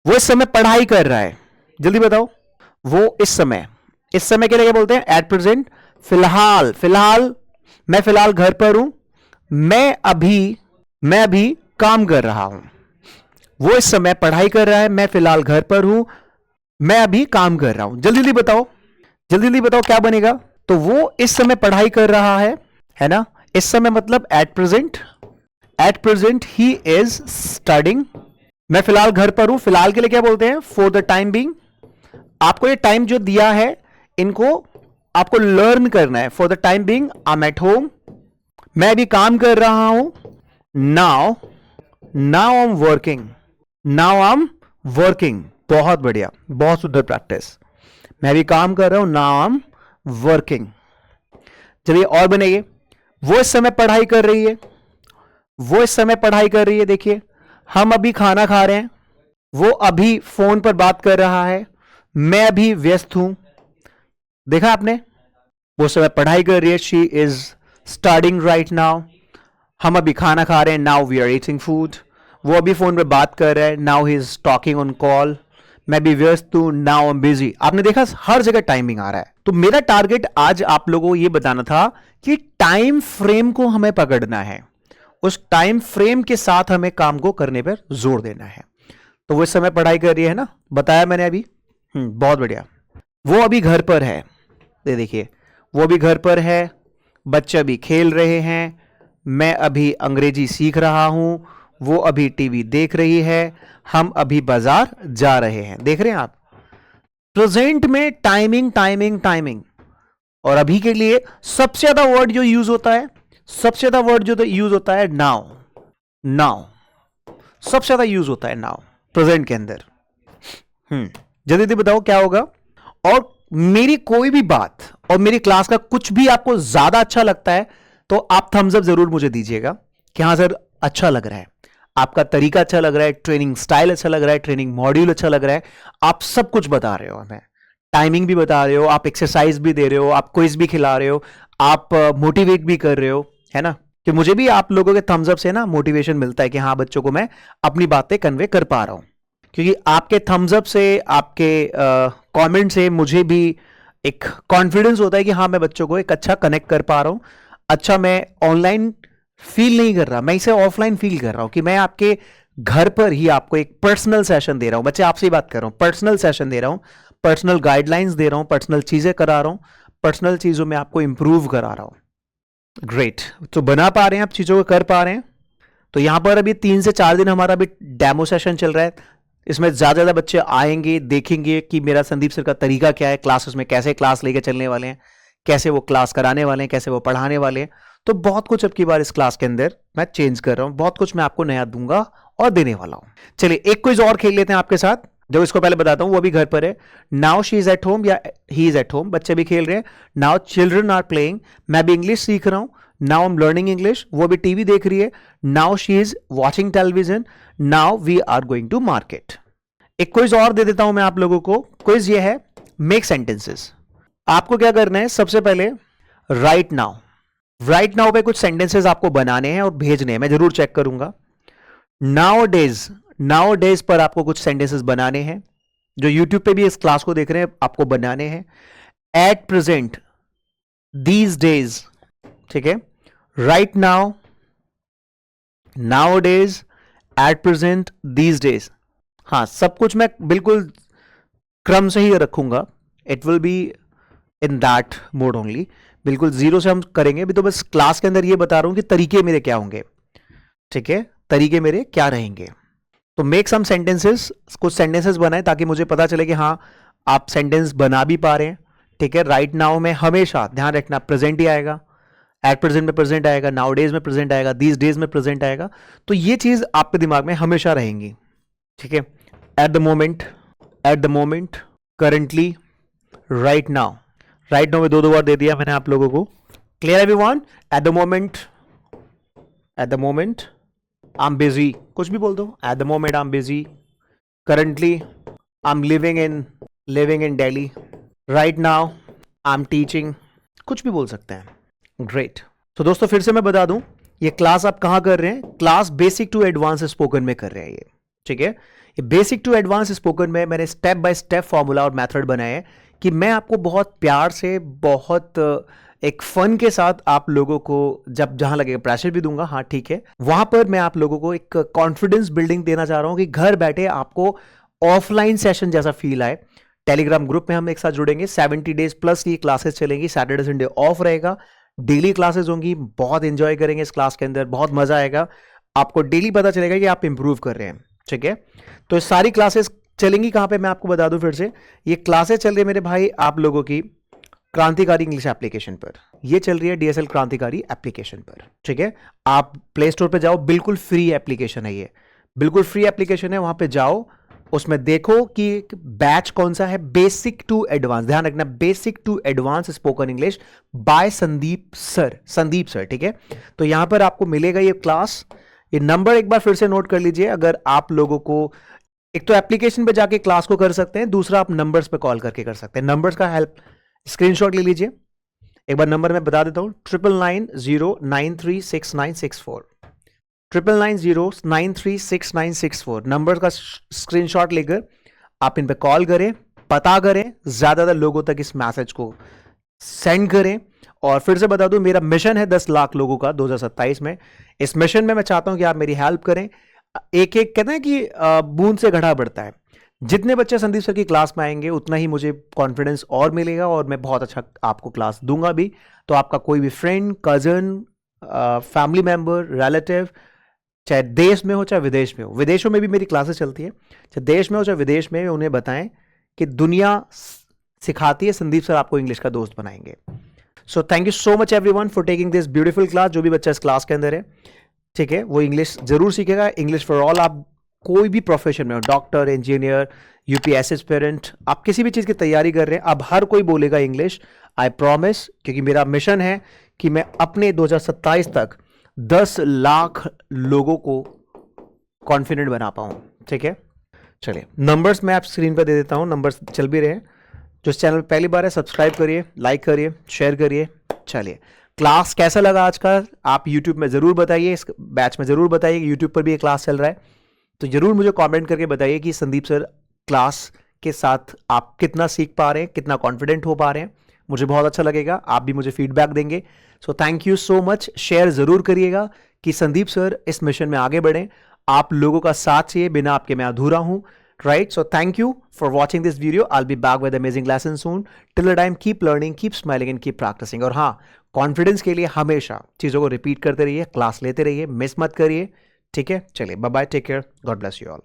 Speaker 2: वो इस समय पढ़ाई कर रहा है, जल्दी बताओ। वो इस समय के लिए क्या बोलते हैं, एट प्रेजेंट। फिलहाल, फिलहाल, मैं फिलहाल घर पर हूं, मैं अभी काम कर रहा हूं। वो इस समय पढ़ाई कर रहा है, मैं फिलहाल घर पर हूं, मैं अभी काम कर रहा हूं। जल्दी जल्दी बताओ, जल्दी जल्दी बताओ क्या बनेगा। तो वो इस समय पढ़ाई कर रहा है ना। इस समय मतलब at present, at present he is studying. मैं फिलहाल घर पर हूं, फिलहाल के लिए क्या बोलते हैं, फॉर द टाइम बीइंग। आपको ये टाइम जो दिया है, इनको आपको लर्न करना है। For the time being I am at home, मैं अभी काम कर रहा हूं, now I am working, now I am working. बहुत बढ़िया, बहुत सुंदर प्रैक्टिस। मैं भी काम कर रहा हूं, नाउ आई एम वर्किंग। चलिए और बनाइए, वो इस समय पढ़ाई कर रही है, वो इस समय पढ़ाई कर रही है। देखिए, हम अभी खाना खा रहे हैं, वो अभी फोन पर बात कर रहा है, मैं अभी व्यस्त हूं। देखा आपने, वो समय पढ़ाई कर रही है, she is studying right now. हम अभी खाना खा रहे हैं, now we are eating food. वो अभी फोन पे बात कर रहा है, now he is talking on call. मैं भी व्यस्त हूं, नाउ आई एम बिजी। आपने देखा हर जगह टाइमिंग आ रहा है। तो मेरा टारगेट आज आप लोगों को यह बताना था कि टाइम फ्रेम को हमें पकड़ना है, उस टाइम फ्रेम के साथ हमें काम को करने पर जोर देना है। तो वो इस समय पढ़ाई कर रही है ना, बताया मैंने अभी। बहुत बढ़िया। वो अभी घर पर है, देखिए वो भी घर पर है, बच्चे भी खेल रहे हैं, मैं अभी अंग्रेजी सीख रहा हूं, वो अभी टीवी देख रही है, हम अभी बाजार जा रहे हैं। देख रहे हैं आप, प्रेजेंट में टाइमिंग टाइमिंग टाइमिंग। और अभी के लिए सबसे ज्यादा वर्ड जो यूज होता है, सबसे ज्यादा वर्ड जो यूज होता है नाउ। नाउ सबसे ज्यादा यूज होता है नाउ प्रेजेंट के अंदर। जल्दी जल्दी बताओ क्या होगा। और मेरी कोई भी बात और मेरी क्लास का कुछ भी आपको ज्यादा अच्छा लगता है तो आप थम्स अप जरूर मुझे दीजिएगा कि हाँ सर अच्छा लग रहा है, आपका तरीका अच्छा लग रहा है, ट्रेनिंग स्टाइल अच्छा लग रहा है, ट्रेनिंग मॉड्यूल अच्छा लग रहा है। आप सब कुछ बता रहे हो हमें, टाइमिंग भी बता रहे हो, आप एक्सरसाइज भी दे रहे हो, आप क्विज भी खिला रहे हो, आप मोटिवेट भी कर रहे हो, है ना। कि मुझे भी आप लोगों के थम्स अप से ना मोटिवेशन मिलता है कि हाँ बच्चों को मैं अपनी बातें कन्वे कर पा रहा हूं। क्योंकि आपके थम्स अप से, आपके कमेंट से मुझे भी एक कॉन्फिडेंस होता है कि हाँ मैं बच्चों को एक अच्छा कनेक्ट कर पा रहा हूं, अच्छा मैं ऑनलाइन फील नहीं कर रहा, मैं इसे ऑफलाइन फील कर रहा हूं कि मैं आपके घर पर ही आपको एक पर्सनल सेशन दे रहा हूं। बच्चे आपसे ही बात कर रहा हूं, पर्सनल सेशन दे रहा हूं, पर्सनल गाइडलाइंस दे रहा हूं, पर्सनल चीजें करा रहा हूं, पर्सनल चीजों में आपको इंप्रूव करा रहा हूं। ग्रेट, तो बना पा रहे हैं आप, चीजों को कर पा रहे हैं। तो यहां पर अभी 3 से 4 दिन हमारा अभी डेमो सेशन चल रहा है। इसमें ज्यादा ज्यादा बच्चे आएंगे, देखेंगे कि मेरा संदीप सर का तरीका क्या है, क्लासेस में कैसे क्लास लेके चलने वाले हैं, कैसे वो क्लास कराने वाले हैं, कैसे वो पढ़ाने वाले हैं। तो बहुत कुछ अब की बार इस क्लास के अंदर मैं चेंज कर रहा हूं, बहुत कुछ मैं आपको नया दूंगा और देने वाला हूं। चलिए एक क्विज और खेल लेते हैं आपके साथ, जो इसको पहले बताता हूं, वो भी घर पर है। Now she is at home या ही इज एट होम, बच्चे भी खेल रहे हैं। नाउ चिल्ड्रन आर प्लेइंग, मैं भी इंग्लिश सीख रहा हूं। Now I am learning English, वो भी टीवी देख रही है। Now she is watching television. Now we are going to market. एक क्विज और दे देता हूं मैं आप लोगों को। क्विज ये है, मेक सेंटेंसेस। आपको क्या करना है, सबसे पहले राइट नाउ, राइट नाउ पे कुछ सेंटेंसेस आपको बनाने हैं और भेजने हैं, मैं जरूर चेक करूंगा। नाउ डेज, नाउ डेज पर आपको कुछ सेंटेंसेस बनाने हैं, जो यूट्यूब पे भी इस क्लास को देख रहे हैं आपको बनाने हैं। एट प्रेजेंट, दीज डेज, ठीक है, right now, now days, at present, these days. हाँ, सब कुछ मैं बिल्कुल क्रम से ही रखूंगा, it will be in that mode only. बिल्कुल जीरो से हम करेंगे भी, तो बस क्लास के अंदर ये बता रहा हूं कि तरीके मेरे क्या होंगे, ठीक है, तरीके मेरे क्या रहेंगे। तो मेक सम सेंटेंसेस, कुछ सेंटेंसेस बनाए ताकि मुझे पता चले कि हाँ आप सेंटेंस बना भी पा रहे हैं, ठीक है। राइट नाउ में हमेशा ध्यान रखना प्रेजेंट ही आएगा, एट प्रेजेंट में प्रेजेंट आएगा, नाउ डेज में प्रेजेंट आएगा, दीज डेज में प्रेजेंट आएगा। तो ये चीज आपके दिमाग में हमेशा रहेंगी, ठीक है। At the moment, at the moment, currently, right now. Right now में दो बार दे दिया मैंने आप लोगों को। Clear everyone? At the moment, at the moment I am busy, कुछ भी बोल दो। At the moment I am busy, currently I am living in Delhi, right now I am teaching, कुछ भी बोल सकते हैं। ग्रेट। तो दोस्तों फिर से मैं बता दूं, ये क्लास आप कहां कर रहे हैं, class basic to advance spoken में कर रहे हैं ये, ठीक है। ये बेसिक टू एडवांस स्पोकन में मैंने स्टेप बाय स्टेप फॉर्मूला और मेथड बनाए हैं कि मैं आपको बहुत प्यार से, बहुत एक फन के साथ आप लोगों को जब जहां लगेगा प्रेशर भी दूंगा, हाँ ठीक है, वहां पर मैं आप लोगों को एक कॉन्फिडेंस बिल्डिंग देना चाह रहा हूं कि घर बैठे आपको ऑफलाइन सेशन जैसा फील आए। टेलीग्राम ग्रुप में हम एक साथ जुड़ेंगे, 70 डेज प्लस की क्लासेस चलेंगी, सैटरडे संडे ऑफ रहेगा, डेली क्लासेस होंगी, बहुत एंजॉय करेंगे इस क्लास के अंदर, बहुत मजा आएगा, आपको डेली पता चलेगा कि आप इंप्रूव कर रहे हैं, ठीक है। तो ये सारी क्लासेस चलेंगी कहां पे, मैं आपको बता दूं फिर से, ये क्लासेस चल रही है मेरे भाई आप लोगों की क्रांतिकारी इंग्लिश एप्लीकेशन पर, ये चल रही है डीएसएल क्रांतिकारी एप्लीकेशन पर, ठीक है। आप प्ले स्टोर पे जाओ, बिल्कुल फ्री एप्लीकेशन है ये, बिल्कुल फ्री एप्लीकेशन है, वहां पे जाओ, उसमें देखो कि बैच कौन सा है, बेसिक टू एडवांस, ध्यान रखना basic to advance spoken English by Sandeep sir, ठीक है। तो यहां पर आपको मिलेगा ये क्लास, ये नंबर एक बार फिर से नोट कर लीजिए। अगर आप लोगों को, एक तो एप्लीकेशन पे जाके क्लास को कर सकते हैं, दूसरा आप नंबर्स पे कॉल करके कर सकते हैं। नंबर्स का हेल्प स्क्रीनशॉट ले लीजिए, एक बार नंबर मैं बता देता हूं, 9990936964, 9990936964 नंबर का स्क्रीनशॉट लेकर आप इन पे कॉल करें, पता करें, ज्यादा लोगों तक इस मैसेज को सेंड करें। और फिर से बता दूं, मेरा मिशन है 10 लाख लोगों का 2027 में। इस मिशन में मैं चाहता हूं कि आप मेरी हेल्प करें। एक एक कहते हैं कि बूंद से घड़ा बढ़ता है, जितने बच्चे संदीप सर की क्लास में आएंगे उतना ही मुझे कॉन्फिडेंस और मिलेगा और मैं बहुत अच्छा आपको क्लास दूंगा भी। तो आपका कोई भी friend, cousin, family member, relative, चाहे देश में हो चाहे विदेश में हो, विदेशों में भी मेरी क्लासेस चलती है, चाहे देश में हो चाहे विदेश में, उन्हें बताएं कि दुनिया सिखाती है, संदीप सर आपको इंग्लिश का दोस्त बनाएंगे। सो thank you so much everyone for taking this beautiful class. जो भी बच्चा इस क्लास के अंदर है, ठीक है, वो इंग्लिश जरूर सीखेगा। इंग्लिश फॉर ऑल, आप कोई भी प्रोफेशन में हो, डॉक्टर, इंजीनियर, यूपीएससी एस्पिरेंट, आप किसी भी चीज की तैयारी कर रहे हैं, अब हर कोई बोलेगा इंग्लिश, आई प्रॉमिस, क्योंकि मेरा मिशन है कि मैं अपने 2027 तक 10 लाख लोगों को कॉन्फिडेंट बना पाऊं, ठीक है। चलिए नंबर्स मैं आप स्क्रीन पर दे देता हूं, नंबर्स चल भी रहे हैं। जो इस चैनल पर पहली बार है, सब्सक्राइब करिए, लाइक करिए, शेयर करिए। चलिए, क्लास कैसा लगा आज का, आप यूट्यूब में जरूर बताइए, इस बैच में जरूर बताइए, यूट्यूब पर भी ये क्लास चल रहा है, तो जरूर मुझे कमेंट करके बताइए कि संदीप सर क्लास के साथ आप कितना सीख पा रहे हैं, कितना कॉन्फिडेंट हो पा रहे हैं, मुझे बहुत अच्छा लगेगा। आप भी मुझे फीडबैक देंगे। सो thank you so much. Share जरूर करिएगा कि संदीप सर इस मिशन में आगे बढ़ें। आप लोगों का साथ चाहिए, बिना आपके मैं अधूरा हूं, right? So thank you for watching this video. I will be back with amazing lesson soon. Till the time keep learning, keep smiling and keep practising. और हाँ, कॉन्फिडेंस के लिए हमेशा चीजों को रिपीट करते रहिए, क्लास लेते रहिए, मिस मत करिए, ठीक है? चलिए, bye bye, take care, God bless you all.